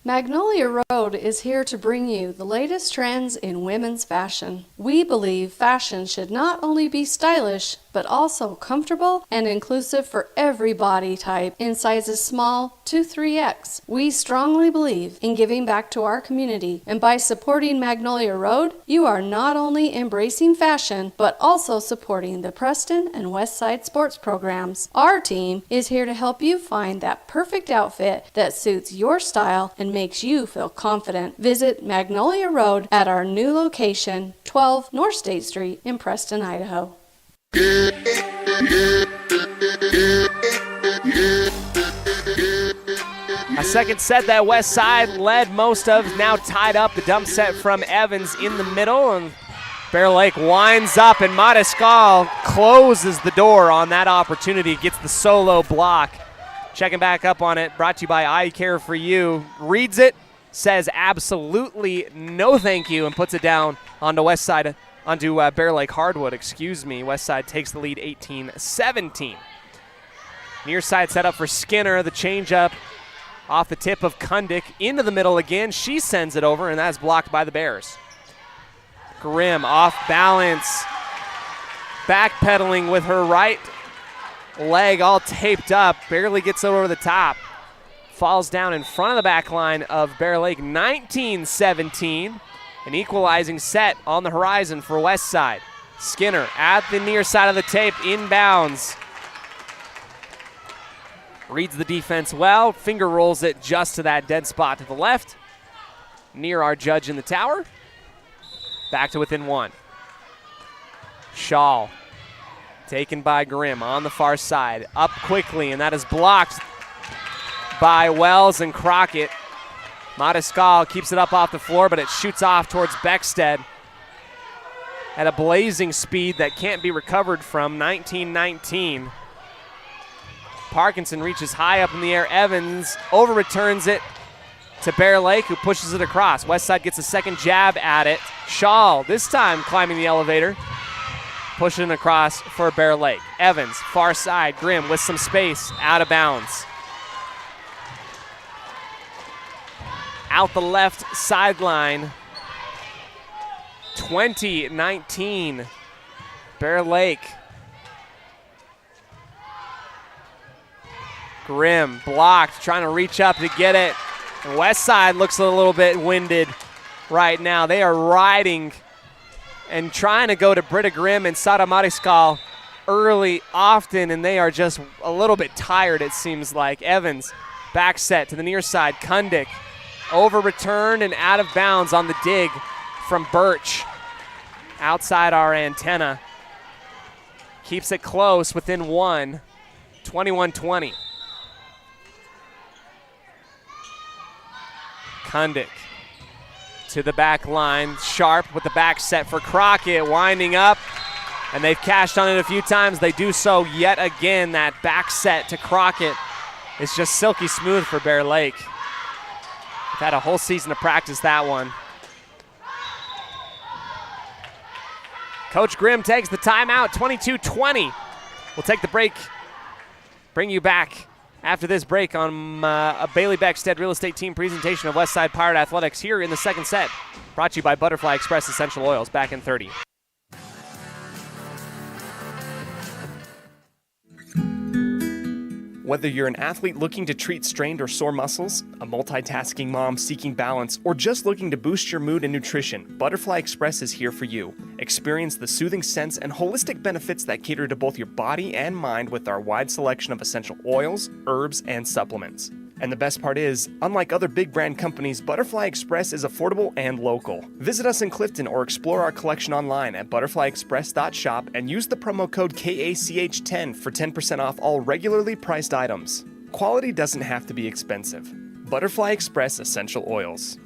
Magnolia Road is here to bring you the latest trends in women's fashion. We believe fashion should not only be stylish, but also comfortable and inclusive for every body type in sizes small to 3X. We strongly believe in giving back to our community, and by supporting Magnolia Road, you are not only embracing fashion, but also supporting the Preston and Westside sports programs. Our team is here to help you find that perfect outfit that suits your style and makes you feel confident. Visit Magnolia Road at our new location, 12 North State Street in Preston, Idaho. A second set that West Side led most of, now tied up. The dump set from Evans in the middle, and Bear Lake winds up, and Mariscal closes the door on that opportunity, gets the solo block. Checking back up on it, brought to you by I Care For You. Reads it, says absolutely no thank you, and puts it down onto West Side, onto Bear Lake Hardwood, West Side takes the lead 18-17. Near side set up for Skinner, the changeup off the tip of Kundick into the middle again. She sends it over, and that's blocked by the Bears. Grimm off balance, backpedaling with her right leg all taped up, barely gets over the top. Falls down in front of the back line of Bear Lake. 19-17. An equalizing set on the horizon for West Side. Skinner at the near side of the tape, inbounds. Reads the defense well, finger rolls it just to that dead spot to the left, near our judge in the tower. Back to within one. Shaw, taken by Grimm on the far side, up quickly, and that is blocked by Wells and Crockett. Mariscal keeps it up off the floor, but it shoots off towards Beckstead at a blazing speed that can't be recovered from. 19-19. Parkinson reaches high up in the air. Evans over-returns it to Bear Lake, who pushes it across. Westside gets a second jab at it. Shaw, this time climbing the elevator, pushing it across for Bear Lake. Evans, far side. Grimm with some space, out of bounds. Out the left sideline. 20-19. Bear Lake. Grimm blocked, trying to reach up to get it. And West Side looks a little bit winded right now. They are riding and trying to go to Britta Grimm and Sara Mariscal early often, and they are just a little bit tired, it seems like. Evans, back set to the near side. Kundick, over-returned and out of bounds on the dig from Birch. Outside our antenna. Keeps it close within one, 21-20. Kundick to the back line. Sharp with the back set for Crockett, winding up. And they've cashed on it a few times. They do so yet again. That back set to Crockett is just silky smooth for Bear Lake. They've had a whole season to practice that one. Coach Grimm takes the timeout, 22-20. We'll take the break, bring you back after this break on a Bailey Beckstead Real Estate Team presentation of Westside Pirate Athletics here in the second set. Brought to you by Butterfly Express Essential Oils, back in 30. Whether you're an athlete looking to treat strained or sore muscles, a multitasking mom seeking balance, or just looking to boost your mood and nutrition, Butterfly Express is here for you. Experience the soothing scents and holistic benefits that cater to both your body and mind with our wide selection of essential oils, herbs, and supplements. And the best part is, unlike other big brand companies, Butterfly Express is affordable and local. Visit us in Clifton or explore our collection online at butterflyexpress.shop and use the promo code KACH10 for 10% off all regularly priced items. Quality doesn't have to be expensive. Butterfly Express Essential Oils.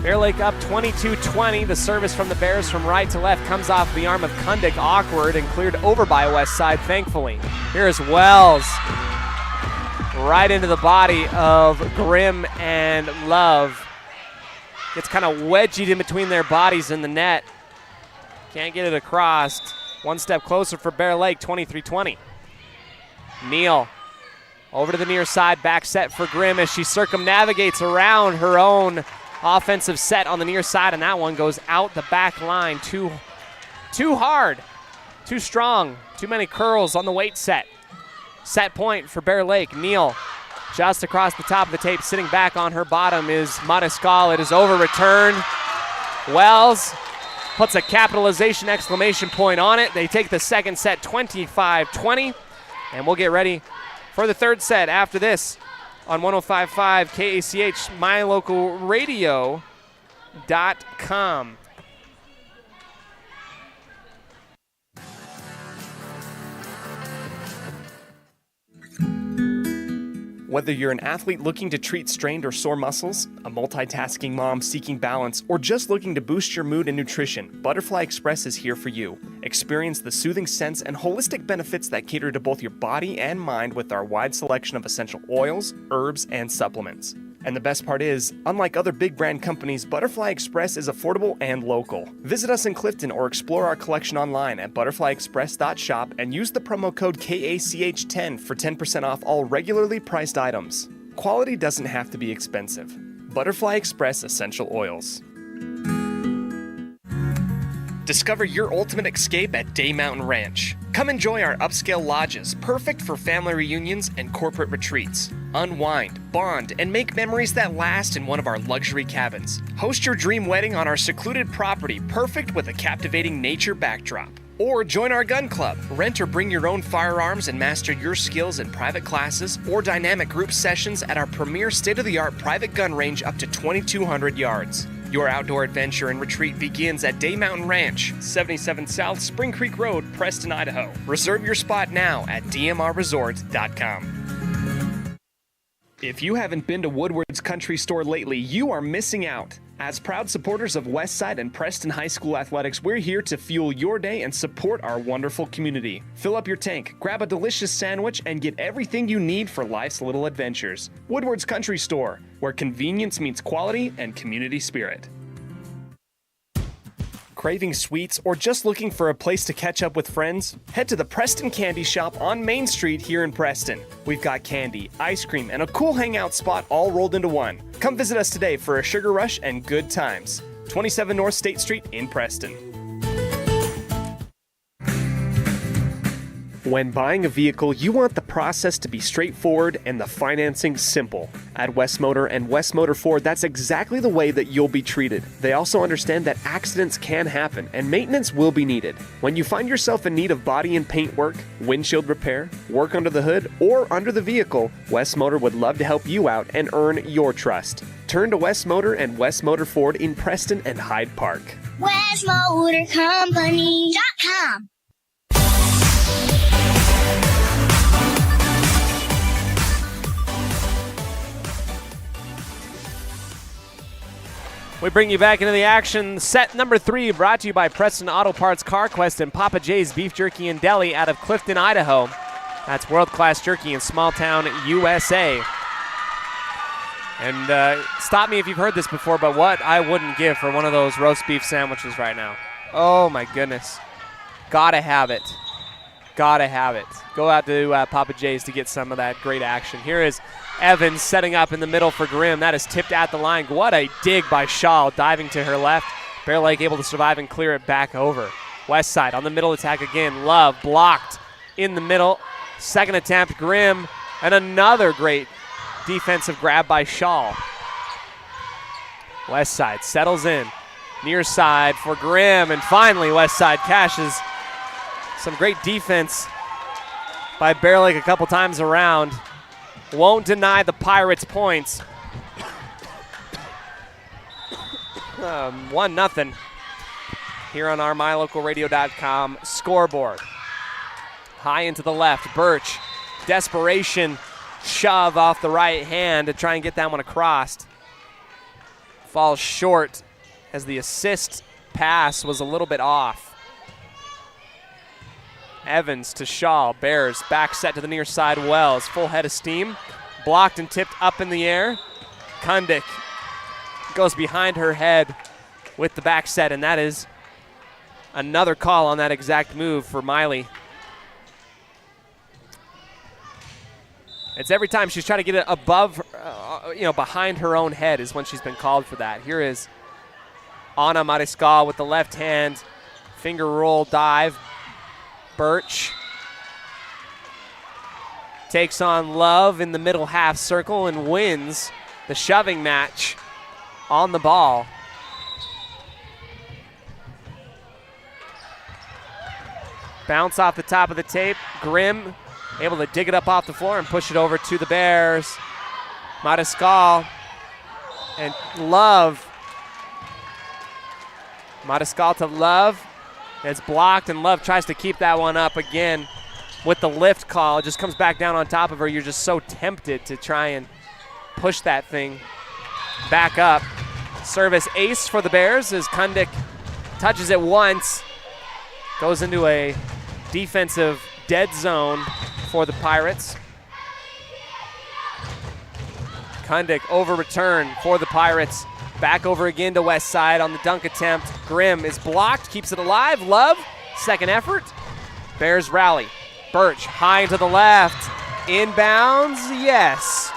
Bear Lake up 22-20. The service from the Bears from right to left comes off the arm of Kundick, awkward, and cleared over by Westside, thankfully. Here's Wells. Right into the body of Grimm and Love. Gets kind of wedgied in between their bodies in the net. Can't get it across. One step closer for Bear Lake, 23-20. Neal over to the near side, back set for Grimm as she circumnavigates around her own offensive set on the near side, and that one goes out the back line. Too hard, too strong, too many curls on the weight set. Set point for Bear Lake. Neal just across the top of the tape, sitting back on her bottom is Mariscal. It is over-returned. Wells puts a capitalization exclamation point on it. They take the second set 25-20, and we'll get ready for the third set after this on 105.5 KACH, mylocalradio.com. Whether you're an athlete looking to treat strained or sore muscles, a multitasking mom seeking balance, or just looking to boost your mood and nutrition, Butterfly Express is here for you. Experience the soothing scents and holistic benefits that cater to both your body and mind with our wide selection of essential oils, herbs, and supplements. And the best part is, unlike other big brand companies, Butterfly Express is affordable and local. Visit us in Clifton or explore our collection online at butterflyexpress.shop and use the promo code KACH10 for 10% off all regularly priced items. Quality doesn't have to be expensive. Butterfly Express Essential Oils. Discover your ultimate escape at Day Mountain Ranch. Come enjoy our upscale lodges, perfect for family reunions and corporate retreats. Unwind, bond, and make memories that last in one of our luxury cabins. Host your dream wedding on our secluded property, perfect with a captivating nature backdrop. Or join our gun club. Rent or bring your own firearms and master your skills in private classes or dynamic group sessions at our premier state-of-the-art private gun range up to 2,200 yards. Your outdoor adventure and retreat begins at Day Mountain Ranch, 77 South Spring Creek Road, Preston, Idaho. Reserve your spot now at dmrresort.com. If you haven't been to Woodward's Country Store lately, you are missing out. As proud supporters of Westside and Preston High School athletics, we're here to fuel your day and support our wonderful community. Fill up your tank, grab a delicious sandwich, and get everything you need for life's little adventures. Woodward's Country Store, where convenience meets quality and community spirit. Craving sweets or just looking for a place to catch up with friends? Head to the Preston Candy Shop on Main Street here in Preston. We've got candy, ice cream, and a cool hangout spot all rolled into one. Come visit us today for a sugar rush and good times. 27 North State Street in Preston. When buying a vehicle, you want the process to be straightforward and the financing simple. At West Motor and West Motor Ford, that's exactly the way that you'll be treated. They also understand that accidents can happen and maintenance will be needed. When you find yourself in need of body and paint work, windshield repair, work under the hood, or under the vehicle, West Motor would love to help you out and earn your trust. Turn to West Motor and West Motor Ford in Preston and Hyde Park. WestMotorCompany.com. We bring you back into the action. Set number 3 brought to you by Preston Auto Parts, CarQuest, and Papa J's Beef Jerky and Deli out of Clifton, Idaho. That's world-class jerky in small town USA. And stop me if you've heard this before, but what I wouldn't give for one of those roast beef sandwiches right now. Oh, my goodness. Gotta have it. Gotta have it. Go out to Papa J's to get some of that great action. Here is Evans setting up in the middle for Grimm. That is tipped at the line. What a dig by Shaw, diving to her left. Bear Lake able to survive and clear it back over. West side on the middle attack again. Love blocked in the middle. Second attempt, Grimm, and another great defensive grab by Shaw. West side settles in. Near side for Grimm, and finally West side cashes. Some great defense by Bear Lake a couple times around. Won't deny the Pirates points. 1-0 here on our MyLocalRadio.com scoreboard. High into the left, Birch. Desperation shove off the right hand to try and get that one across. Falls short as the assist pass was a little bit off. Evans to Shaw, Bears back set to the near side. Wells, full head of steam, blocked and tipped up in the air. Kundick goes behind her head with the back set, and that is another call on that exact move for Miley. It's every time she's trying to get it above, behind her own head is when she's been called for that. Here is Ana Mariscal with the left hand, finger roll dive. Birch takes on Love in the middle half circle and wins the shoving match on the ball. Bounce off the top of the tape. Grimm able to dig it up off the floor and push it over to the Bears. Mariscal and Love. Mariscal to Love. It's blocked, and Love tries to keep that one up again with the lift call. It just comes back down on top of her. You're just so tempted to try and push that thing back up. Service ace for the Bears as Kundick touches it once. Goes into a defensive dead zone for the Pirates. Kundick over return for the Pirates. Back over again to West side on the dunk attempt. Grimm is blocked, keeps it alive. Love, second effort. Bears rally. Birch high to the left. Inbounds, yes.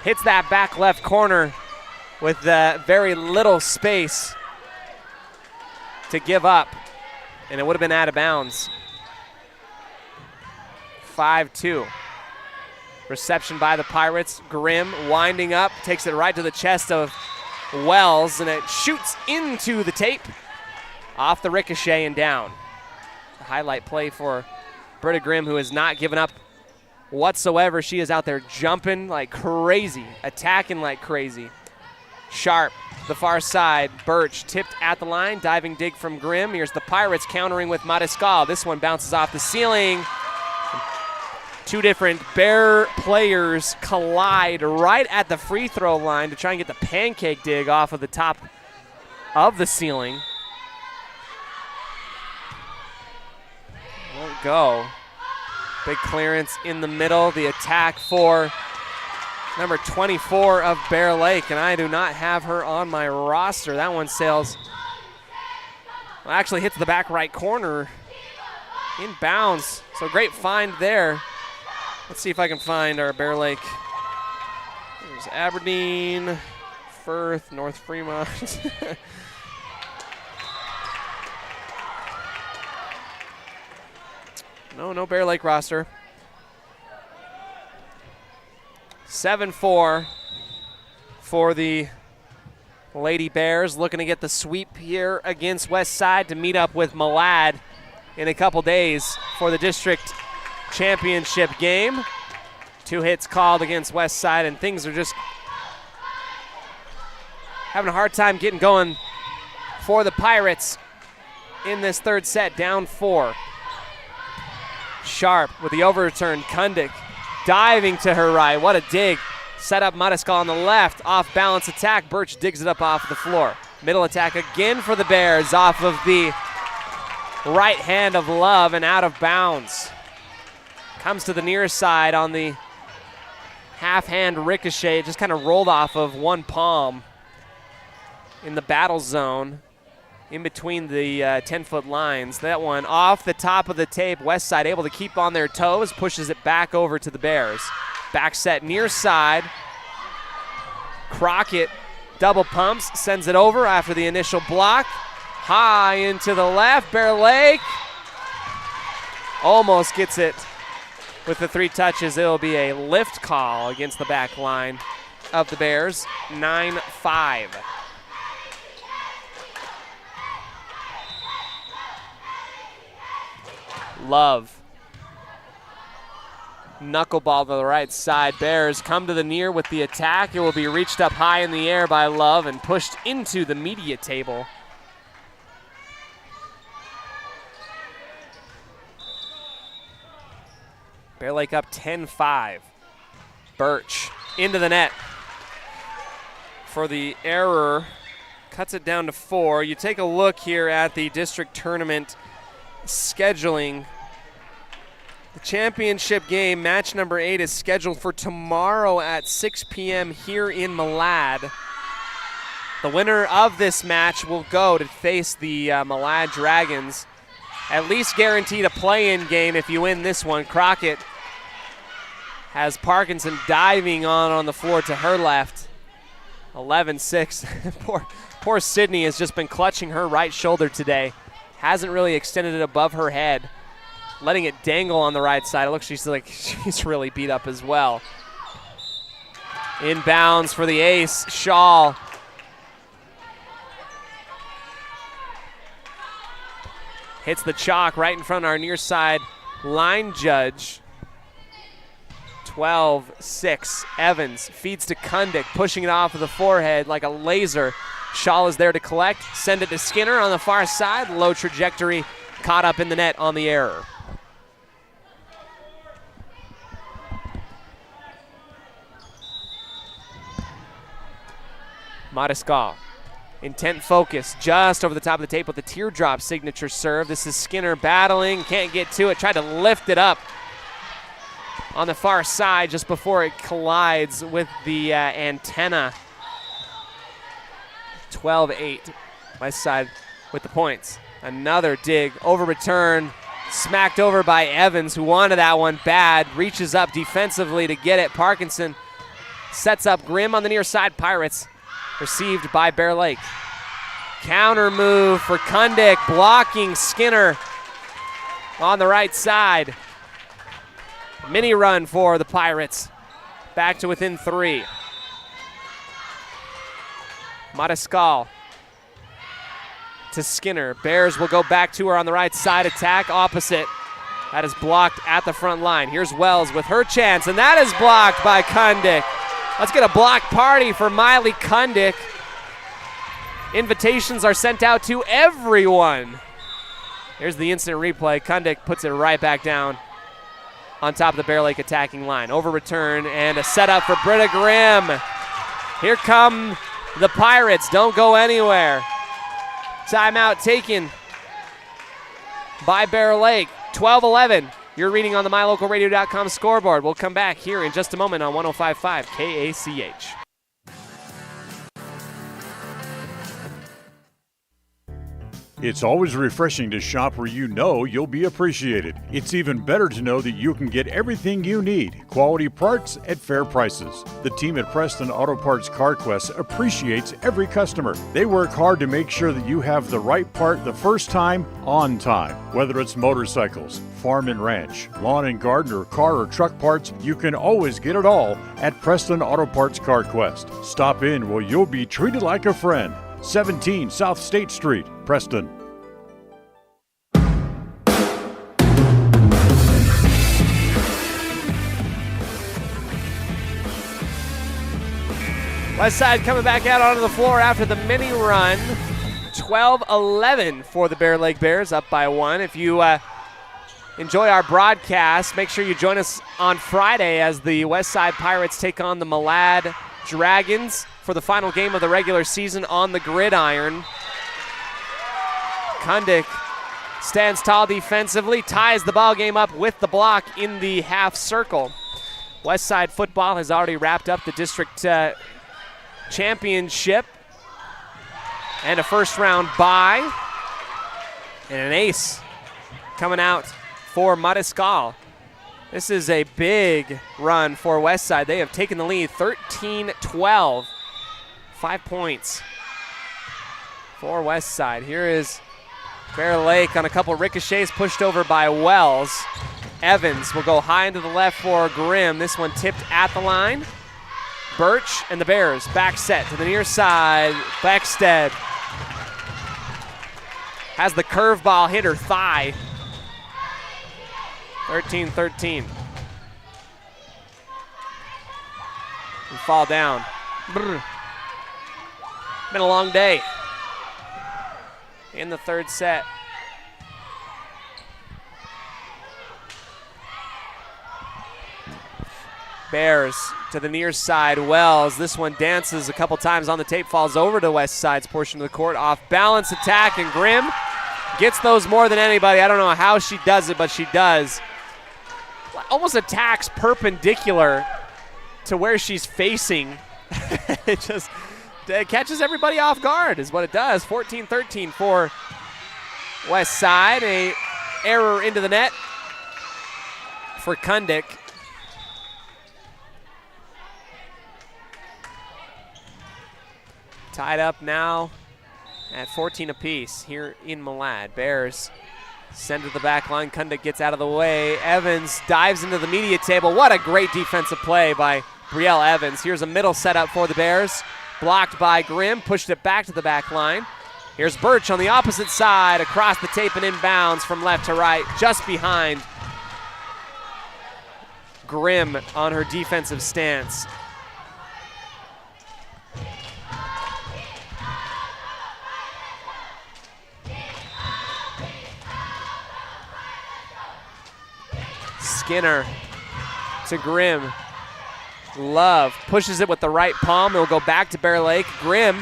Hits that back left corner with very little space to give up, and it would have been out of bounds. 5-2. Reception by the Pirates. Grimm winding up, takes it right to the chest of Wells, and it shoots into the tape. Off the ricochet and down. A highlight play for Britta Grimm, who has not given up whatsoever. She is out there jumping like crazy, attacking like crazy. Sharp, the far side. Birch tipped at the line, diving dig from Grimm. Here's the Pirates countering with Mariscal. This one bounces off the ceiling. Two different Bear players collide right at the free throw line to try and get the pancake dig off of the top of the ceiling. Won't go. Big clearance in the middle. The attack for number 24 of Bear Lake, and I do not have her on my roster. That one sails, well, actually hits the back right corner. Inbounds, so great find there. Let's see if I can find our Bear Lake. There's Aberdeen, Firth, North Fremont. No Bear Lake roster. 7-4 for the Lady Bears, looking to get the sweep here against West Side to meet up with Malad in a couple days for the district championship game. 2 hits called against West Side, and things are just having a hard time getting going for the Pirates in this third set, down 4. Sharp with the overturn. Kundick diving to her right. What a dig. Set up Madiskal on the left. Off balance attack. Birch digs it up off the floor. Middle attack again for the Bears off of the right hand of Love and out of bounds. Comes to the near side on the half hand ricochet. It just kind of rolled off of one palm in the battle zone in between the 10-foot lines. That one off the top of the tape. West Side able to keep on their toes, pushes it back over to the Bears. Back set near side. Crockett double pumps, sends it over after the initial block. High into the left. Bear Lake almost gets it with the 3 touches. It'll be a lift call against the back line of the Bears. 9-5. Love. Knuckleball to the right side. Bears come to the near with the attack. It will be reached up high in the air by Love and pushed into the media table. Bear Lake up 10-5. Birch into the net for the error. Cuts it down to 4. You take a look here at the district tournament scheduling. The championship game, match number 8, is scheduled for tomorrow at 6 p.m. here in Malad. The winner of this match will go to face the Malad Dragons. At least guaranteed a play-in game if you win this one. Crockett has Parkinson diving on the floor to her left. 11-6. Poor Sydney has just been clutching her right shoulder today. Hasn't really extended it above her head. Letting it dangle on the right side. It looks like she's really beat up as well. Inbounds for the ace, Shaw. Hits the chalk right in front of our near side line judge. 12-6. Evans feeds to Kundick, pushing it off of the forehead like a laser. Shaw is there to collect. Send it to Skinner on the far side. Low trajectory, caught up in the net on the error. Madiskal, intent focus, just over the top of the tape with the teardrop signature serve. This is Skinner battling, can't get to it, tried to lift it up on the far side just before it collides with the antenna. 12-8, West Side with the points. Another dig, over return, smacked over by Evans, who wanted that one bad, reaches up defensively to get it. Parkinson sets up Grimm on the near side. Pirates received by Bear Lake. Counter move for Kundick, blocking Skinner on the right side. Mini run for the Pirates. Back to within 3. Madiskal to Skinner. Bears will go back to her on the right side. Attack opposite. That is blocked at the front line. Here's Wells with her chance, and that is blocked by Kundick. Let's get a block party for Miley Kundick. Invitations are sent out to everyone. Here's the instant replay. Kundick puts it right back down on top of the Bear Lake attacking line. Over return and a setup for Britta Grimm. Here come the Pirates. Don't go anywhere. Timeout taken by Bear Lake. 12-11. You're reading on the MyLocalRadio.com scoreboard. We'll come back here in just a moment on 105.5 KACH. It's always refreshing to shop where you know you'll be appreciated. It's even better to know that you can get everything you need, quality parts at fair prices. The team at Preston Auto Parts CarQuest appreciates every customer. They work hard to make sure that you have the right part the first time, on time. Whether it's motorcycles, farm and ranch, lawn and garden, or car or truck parts, you can always get it all at Preston Auto Parts CarQuest. Stop in where you'll be treated like a friend. 17 South State Street, Preston. Westside coming back out onto the floor after the mini run. 12-11 for the Bear Lake Bears, up by 1. If you enjoy our broadcast, make sure you join us on Friday as the Westside Pirates take on the Malad Dragons for the final game of the regular season on the gridiron. Kundick stands tall defensively, ties the ball game up with the block in the half circle. Westside football has already wrapped up the district championship and a first round bye and an ace coming out for Mariscal. This is a big run for Westside. They have taken the lead 13-12. 5 points for Westside. Here is Bear Lake on a couple ricochets, pushed over by Wells. Evans will go high into the left for Grimm. This one tipped at the line. Birch and the Bears back set to the near side. Beckstead has the curveball hit her thigh. 13-13. And fall down. Brr. Been a long day in the third set. Bears to the near side. Wells, this one dances a couple times on the tape, falls over to Westside's portion of the court. Off balance attack, and Grimm gets those more than anybody. I don't know how she does it, but she does. Almost attacks perpendicular to where she's facing. It catches everybody off guard is what it does. 14-13 for Westside. A error into the net for Kundick. Tied up now at 14 apiece here in Malad. Bears send to the back line. Kundick gets out of the way. Evans dives into the media table. What a great defensive play by Brielle Evans. Here's a middle setup for the Bears. Blocked by Grimm, pushed it back to the back line. Here's Birch on the opposite side, across the tape and inbounds from left to right, just behind Grimm on her defensive stance. Skinner to Grimm. Love pushes it with the right palm. It'll go back to Bear Lake. Birch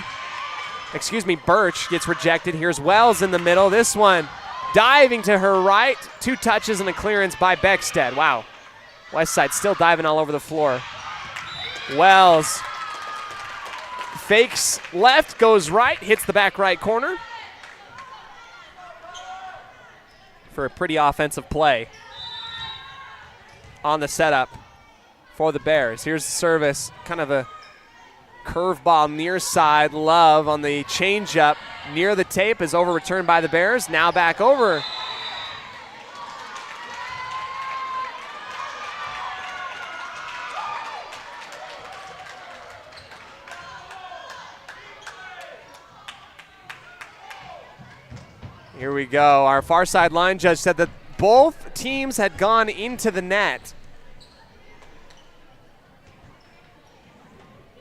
gets rejected. Here's Wells in the middle. This one diving to her right. 2 touches and a clearance by Beckstead. Wow. Westside still diving all over the floor. Wells fakes left, goes right, hits the back right corner for a pretty offensive play on the setup for the Bears. Here's the service, kind of a curveball near side. Love on the changeup near the tape is overturned by the Bears. Now back over. Here we go. Our far side line judge said that both teams had gone into the net.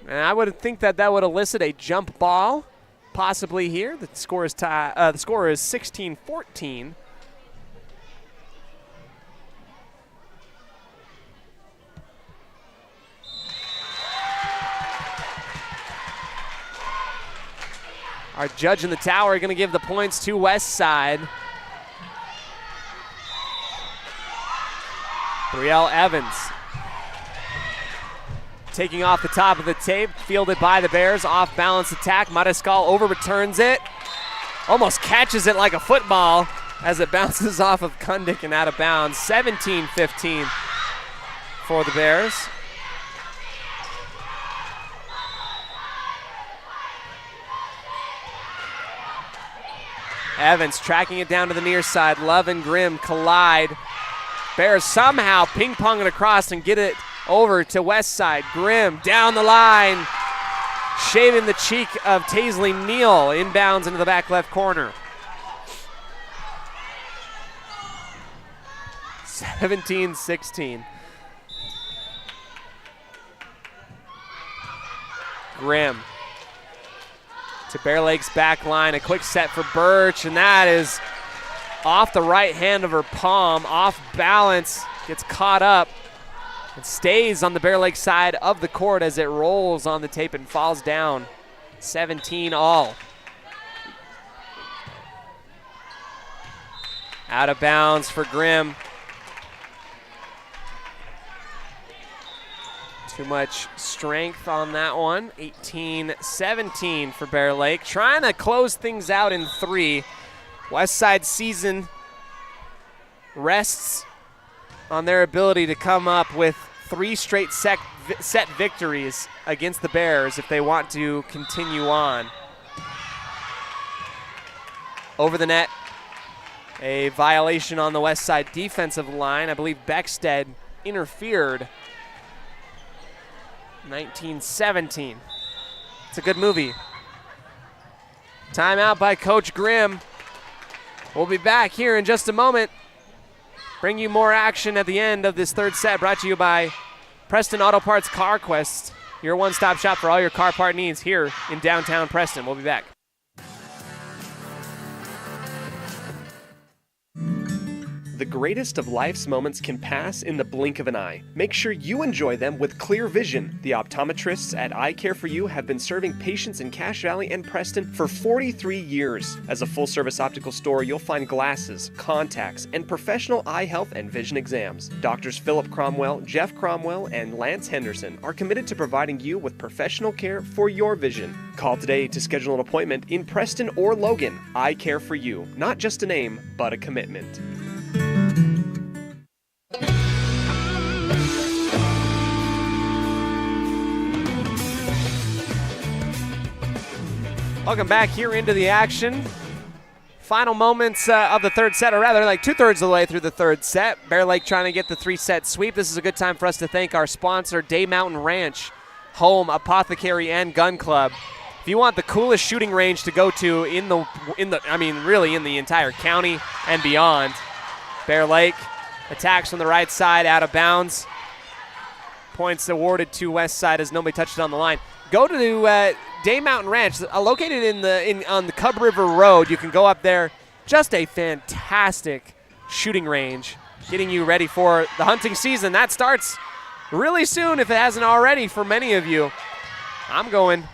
And I would think that would elicit a jump ball, possibly here. The score is 16-14. Our judge in the tower going to give the points to Westside. Brielle Evans taking off the top of the tape, fielded by the Bears. Off balance attack. Mariscal over returns it. almost catches it like a football as it bounces off of Kundick and out of bounds. 17-15 for the Bears. Evans tracking it down to the near side. Love and Grimm collide. Bears somehow ping-pong it across and get it over to West Side. Grimm down the line, shaving the cheek of Taisley Neal, inbounds into the back left corner. 17-16. Grimm to Bear Lake's back line, a quick set for Birch, and that is off the right hand of her palm, off balance, gets caught up, and stays on the Bear Lake side of the court as it rolls on the tape and falls down. 17 all. Out of bounds for Grimm. Too much strength on that one. 18-17 for Bear Lake. Trying to close things out in 3. West Side season rests on their ability to come up with 3 straight set victories against the Bears if they want to continue on. Over the net, a violation on the West Side defensive line. I believe Beckstead interfered. 19-17. It's a good movie. Timeout by Coach Grimm. We'll be back here in just a moment. Bring you more action at the end of this third set, brought to you by Preston Auto Parts Car Quest, your one-stop shop for all your car part needs here in downtown Preston. We'll be back. The greatest of life's moments can pass in the blink of an eye. Make sure you enjoy them with clear vision. The optometrists at Eye Care For You have been serving patients in Cache Valley and Preston for 43 years. As a full-service optical store, you'll find glasses, contacts, and professional eye health and vision exams. Doctors Philip Cromwell, Jeff Cromwell, and Lance Henderson are committed to providing you with professional care for your vision. Call today to schedule an appointment in Preston or Logan. Eye Care For You, not just a name, but a commitment. Welcome back here into the action. Final moments of the third set, or rather like 2/3 of the way through the third set. Bear Lake trying to get the 3-set sweep. This is a good time for us to thank our sponsor, Day Mountain Ranch, home apothecary and gun club. If you want the coolest shooting range to go to really in the entire county and beyond, Bear Lake attacks from the right side, out of bounds. Points awarded to West Side as nobody touched it on the line. Go to Day Mountain Ranch, located on the Cub River Road. You can go up there. Just a fantastic shooting range, getting you ready for the hunting season. That starts really soon if it hasn't already for many of you. I'm going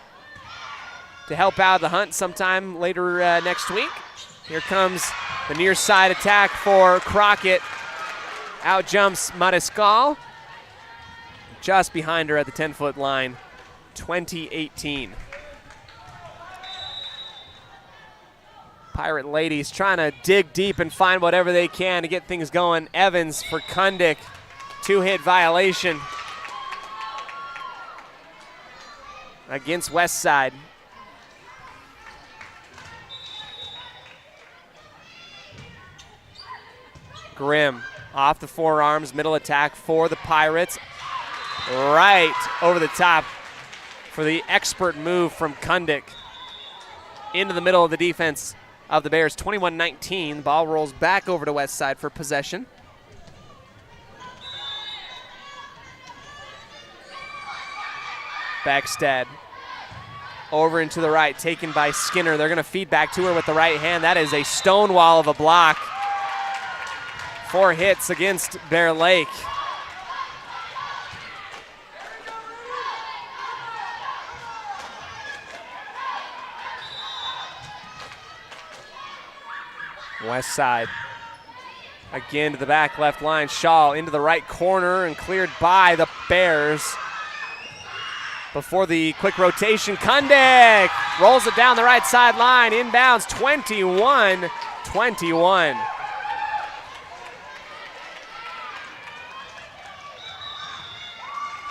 to help out the hunt sometime later next week. Here comes the near side attack for Crockett. Out jumps Mariscal. Just behind her at the 10-foot line. 20-18. Pirate ladies trying to dig deep and find whatever they can to get things going. Evans for Kundick. 2-hit violation against West Side. Grimm off the forearms, middle attack for the Pirates. Right over the top for the expert move from Kundick into the middle of the defense of the Bears. 21-19. The ball rolls back over to West Side for possession. Beckstead over and to the right, taken by Skinner. They're going to feed back to her with the right hand. That is a stone wall of a block. 4 hits against Bear Lake. West Side again to the back left line. Shaw into the right corner and cleared by the Bears. before the quick rotation. Kundick rolls it down the right sideline, inbounds, 21-21.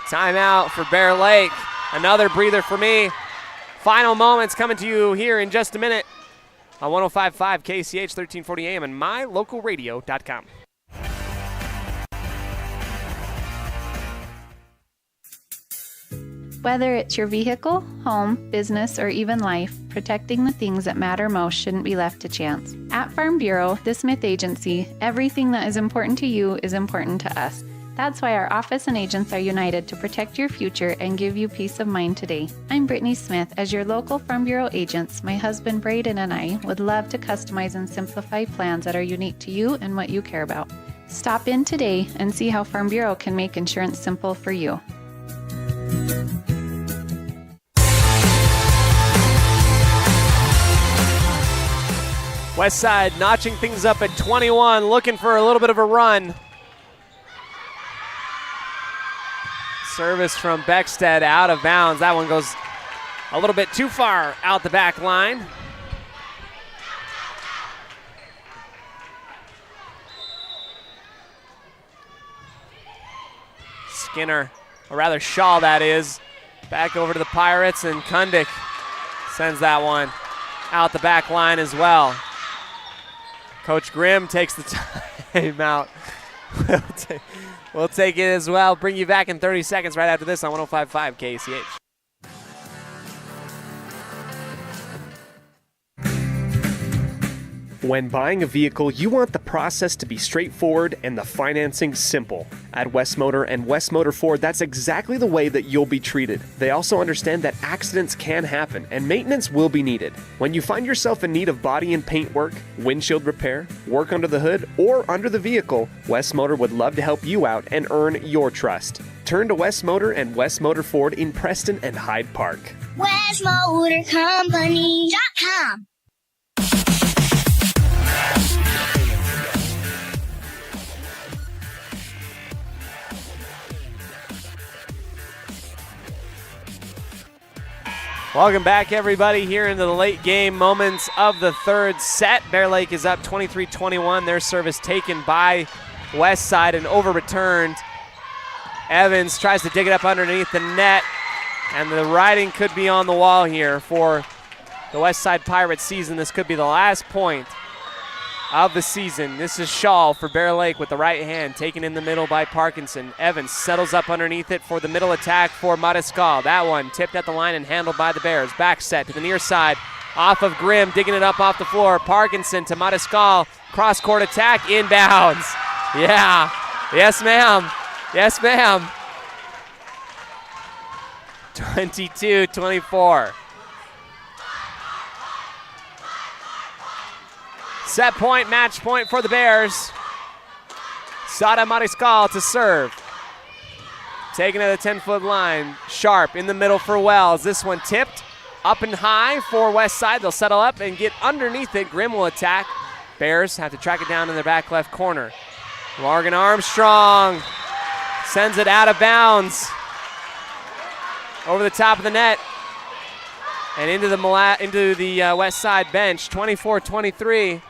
Timeout for Bear Lake. Another breather for me. Final moments coming to you here in just a minute on 105.5 KCH, 1340 AM and mylocalradio.com. Whether it's your vehicle, home, business, or even life, protecting the things that matter most shouldn't be left to chance. At Farm Bureau, the Smith Agency, everything that is important to you is important to us. That's why our office and agents are united to protect your future and give you peace of mind today. I'm Brittany Smith. As your local Farm Bureau agents, my husband Braden and I would love to customize and simplify plans that are unique to you and what you care about. Stop in today and see how Farm Bureau can make insurance simple for you. Westside notching things up at 21, looking for a little bit of a run. Service from Beckstead out of bounds. That one goes a little bit too far out the back line. Skinner, or rather Shaw that is, back over to the Pirates, and Kundick sends that one out the back line as well. Coach Grimm takes the timeout. We'll take it as well. Bring you back in 30 seconds right after this on 105.5 KCH. When buying a vehicle, you want the process to be straightforward and the financing simple. At West Motor and West Motor Ford, that's exactly the way that you'll be treated. They also understand that accidents can happen and maintenance will be needed. When you find yourself in need of body and paint work, windshield repair, work under the hood, or under the vehicle, West Motor would love to help you out and earn your trust. Turn to West Motor and West Motor Ford in Preston and Hyde Park. WestMotorCompany.com. Welcome back, everybody, here into the late game moments of the third set. Bear Lake is up 23-21. Their service taken by Westside and over-returned. Evans tries to dig it up underneath the net, and the writing could be on the wall here for the Westside Pirates season. This could be the last point of the season. This is Shaw for Bear Lake with the right hand, taken in the middle by Parkinson. Evans settles up underneath it for the middle attack for Mariscal. That one tipped at the line and handled by the Bears. Back set to the near side, off of Grimm, digging it up off the floor. Parkinson to Mariscal, cross-court attack, inbounds. Yeah, yes ma'am, yes ma'am. 22-24. Set point, match point for the Bears. Sada Mariscal to serve. Taken to the 10-foot line. Sharp in the middle for Wells. This one tipped up and high for Westside. They'll settle up and get underneath it. Grimm will attack. Bears have to track it down in their back left corner. Morgan Armstrong sends it out of bounds. Over the top of the net. And into the Westside bench. 24-23.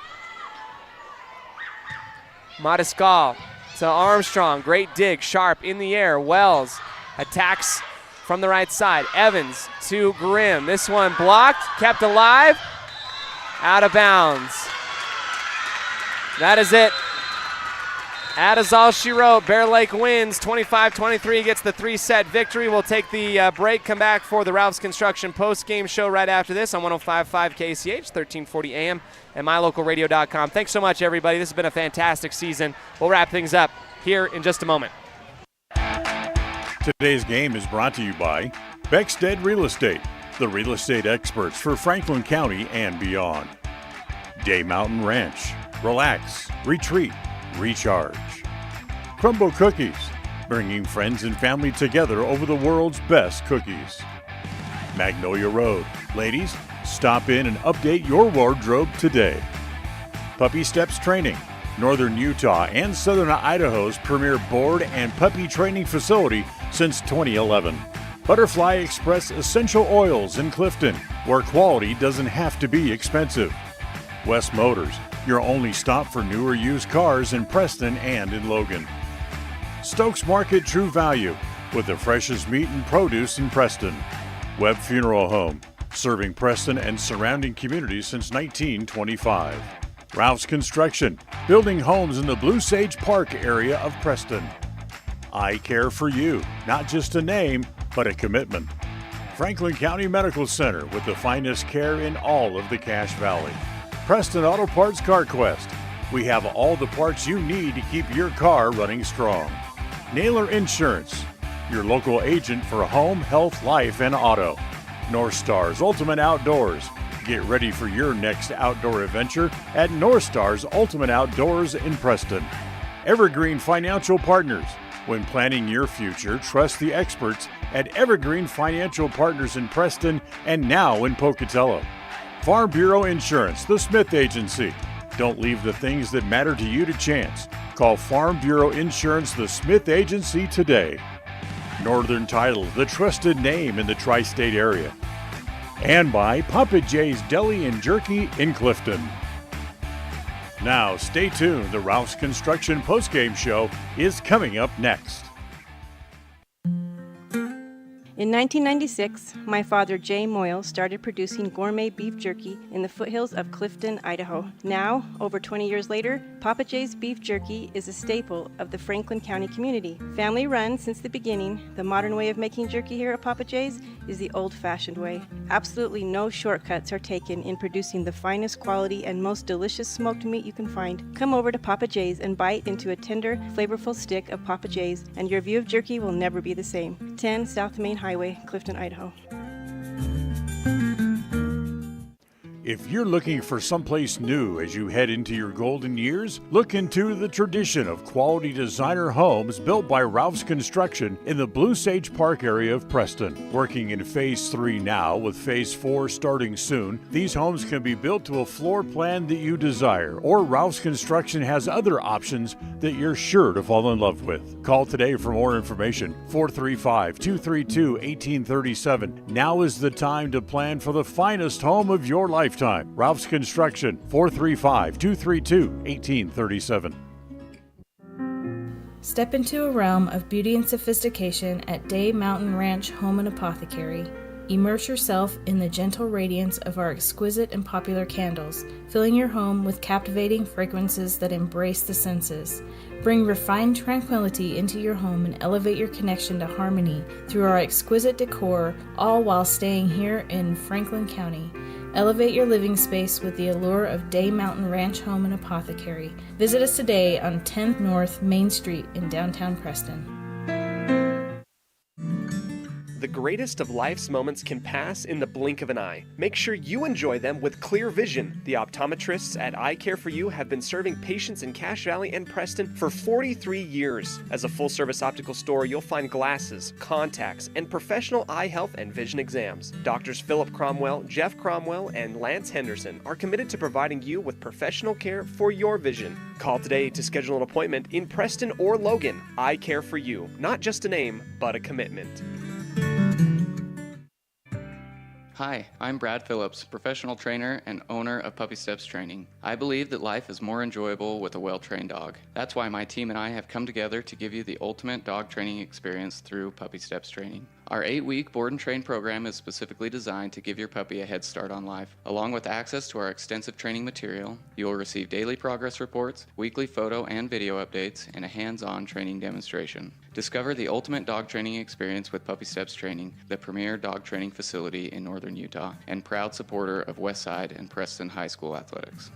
Mariscal to Armstrong. Great dig. Sharp in the air. Wells attacks from the right side. Evans to Grimm. This one blocked, kept alive, out of bounds. That is it. That is all she wrote. Bear Lake wins 25-23, gets the 3-set victory. We'll take the break, come back for the Ralph's Construction post-game show right after this on 105.5 KCH, 1340 AM, and mylocalradio.com. Thanks so much, everybody. This has been a fantastic season. We'll wrap things up here in just a moment. Today's game is brought to you by Beckstead Real Estate, the real estate experts for Franklin County and beyond. Day Mountain Ranch. Relax, retreat, recharge. Crumble Cookies, bringing friends and family together over the world's best cookies. Magnolia Road. Ladies, stop in and update your wardrobe today. Puppy Steps Training, Northern Utah and Southern Idaho's premier board and puppy training facility since 2011. Butterfly Express Essential Oils in Clifton, where quality doesn't have to be expensive. West Motors, your only stop for newer used cars in Preston and in Logan. Stokes Market True Value, with the freshest meat and produce in Preston. Webb Funeral Home, serving Preston and surrounding communities since 1925. Ralph's Construction, building homes in the Blue Sage Park area of Preston. I Care for You, not just a name, but a commitment. Franklin County Medical Center, with the finest care in all of the Cache Valley. Preston Auto Parts Car Quest, we have all the parts you need to keep your car running strong. Naylor Insurance, your local agent for home, health, life, and auto. North Stars Ultimate Outdoors, get ready for your next outdoor adventure at North Stars Ultimate Outdoors in Preston. Evergreen Financial Partners, when planning your future, trust the experts at Evergreen Financial Partners in Preston and now in Pocatello. Farm Bureau Insurance, the Smith Agency. Don't leave the things that matter to you to chance. Call Farm Bureau Insurance, the Smith Agency today. Northern Title, the trusted name in the tri-state area. And by Papa J's Deli and Jerky in Clifton. Now, stay tuned. The Ralph's Construction postgame show is coming up next. In 1996, my father, Jay Moyle, started producing gourmet beef jerky in the foothills of Clifton, Idaho. Now, over 20 years later, Papa J's beef jerky is a staple of the Franklin County community. Family run since the beginning, the modern way of making jerky here at Papa J's is the old-fashioned way. Absolutely no shortcuts are taken in producing the finest quality and most delicious smoked meat you can find. Come over to Papa J's and bite into a tender, flavorful stick of Papa J's, and your view of jerky will never be the same. 10 South Main Highway, Clifton, Idaho. If you're looking for someplace new as you head into your golden years, look into the tradition of quality designer homes built by Ralph's Construction in the Blue Sage Park area of Preston. Working in Phase 3 now, with Phase 4 starting soon, these homes can be built to a floor plan that you desire, or Ralph's Construction has other options that you're sure to fall in love with. Call today for more information, 435-232-1837. Now is the time to plan for the finest home of your lifetime. Ralph's Construction, 435-232-1837. Step into a realm of beauty and sophistication at Day Mountain Ranch Home and Apothecary. Immerse yourself in the gentle radiance of our exquisite and popular candles, filling your home with captivating fragrances that embrace the senses. Bring refined tranquility into your home and elevate your connection to harmony through our exquisite decor, all while staying here in Franklin County. Elevate your living space with the allure of Day Mountain Ranch Home and Apothecary. Visit us today on 10th North Main Street in downtown Preston. The greatest of life's moments can pass in the blink of an eye. Make sure you enjoy them with clear vision. The optometrists at I Care for You have been serving patients in Cache Valley and Preston for 43 years. As a full-service optical store, you'll find glasses, contacts, and professional eye health and vision exams. Doctors Philip Cromwell, Jeff Cromwell, and Lance Henderson are committed to providing you with professional care for your vision. Call today to schedule an appointment in Preston or Logan. I Care for You, not just a name, but a commitment. Hi, I'm Brad Phillips, professional trainer and owner of Puppy Steps Training. I believe that life is more enjoyable with a well-trained dog. That's why my team and I have come together to give you the ultimate dog training experience through Puppy Steps Training. Our 8-week board and train program is specifically designed to give your puppy a head start on life. Along with access to our extensive training material, you will receive daily progress reports, weekly photo and video updates, and a hands-on training demonstration. Discover the ultimate dog training experience with Puppy Steps Training, the premier dog training facility in northern Utah, and proud supporter of Westside and Preston High School athletics.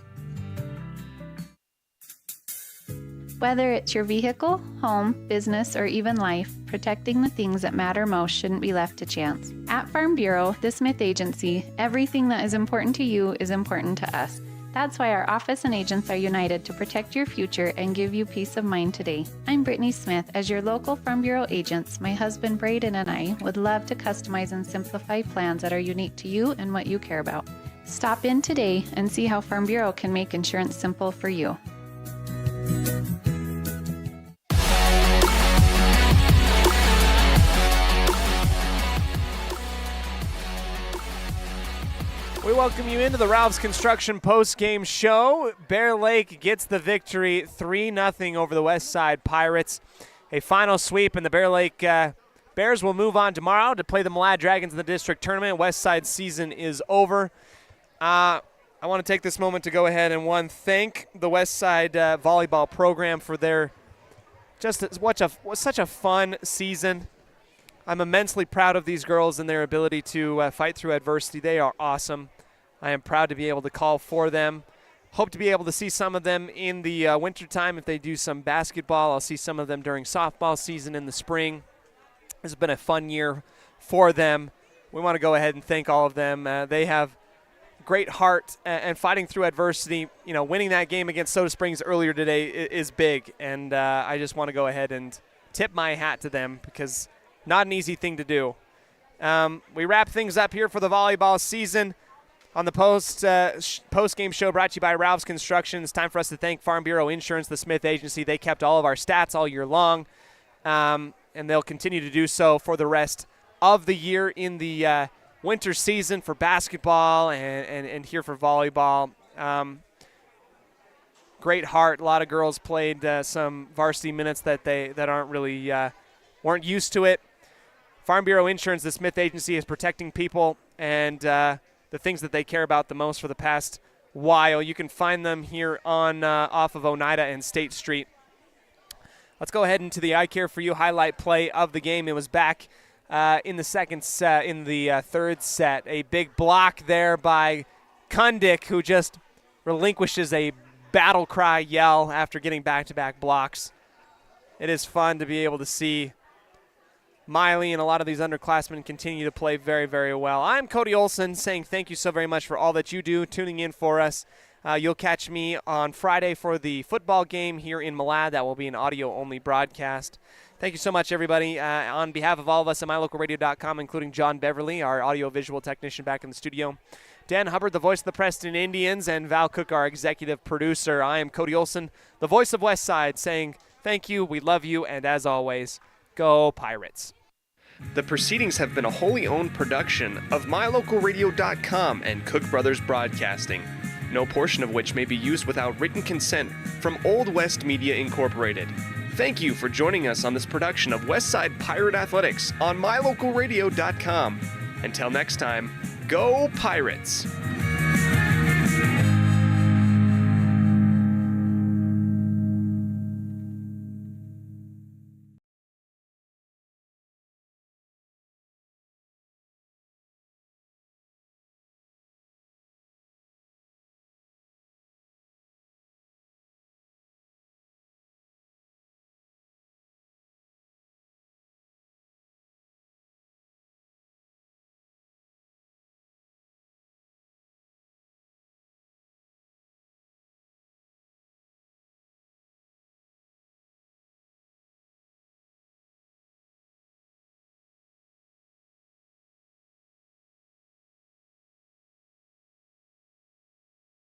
Whether it's your vehicle, home, business, or even life, protecting the things that matter most shouldn't be left to chance. At Farm Bureau, the Smith Agency, everything that is important to you is important to us. That's why our office and agents are united to protect your future and give you peace of mind today. I'm Brittany Smith. As your local Farm Bureau agents, my husband Braden and I would love to customize and simplify plans that are unique to you and what you care about. Stop in today and see how Farm Bureau can make insurance simple for you. welcome you into the Ralph's Construction post-game show. Bear Lake gets the victory 3-0 over the West Side Pirates. A final sweep, and the Bear Lake Bears will move on tomorrow to play the Malad Dragons in the district tournament. West Side season is over. I want to take this moment to go ahead and thank the West Side volleyball program for their such a fun season. I'm immensely proud of these girls and their ability to fight through adversity. They are awesome. I am proud to be able to call for them. Hope to be able to see some of them in the wintertime if they do some basketball. I'll see some of them during softball season in the spring. This has been a fun year for them. We want to go ahead and thank all of them. They have great heart and fighting through adversity. You know, winning that game against Soda Springs earlier today is big, and I just want to go ahead and tip my hat to them because not an easy thing to do. We wrap things up here for the volleyball season on the post-game show brought to you by Ralph's Construction. It's time for us to thank Farm Bureau Insurance, the Smith Agency. They kept all of our stats all year long, and they'll continue to do so for the rest of the year in the winter season for basketball and here for volleyball. Great heart. A lot of girls played some varsity minutes that aren't really weren't used to it. Farm Bureau Insurance, the Smith Agency, is protecting people and the things that they care about the most for the past while. You can find them here on off of Oneida and State Street. Let's go ahead into the I Care For You highlight play of the game. It was back in the third set. A big block there by Kundick, who just relinquishes a battle cry yell after getting back-to-back blocks. It is fun to be able to see Miley and a lot of these underclassmen continue to play very, very well. I'm Cody Olsen saying thank you so very much for all that you do, tuning in for us. You'll catch me on Friday for the football game here in Malad. That will be an audio-only broadcast. Thank you so much, everybody. On behalf of all of us at MyLocalRadio.com, including John Beverly, our audio-visual technician back in the studio, Dan Hubbard, the voice of the Preston Indians, and Val Cook, our executive producer, I am Cody Olsen, the voice of West Side, saying thank you, we love you, and as always, go Pirates. The proceedings have been a wholly owned production of MyLocalRadio.com and Cook Brothers Broadcasting, no portion of which may be used without written consent from Old West Media Incorporated. Thank you for joining us on this production of Westside Pirate Athletics on MyLocalRadio.com. Until next time, go Pirates!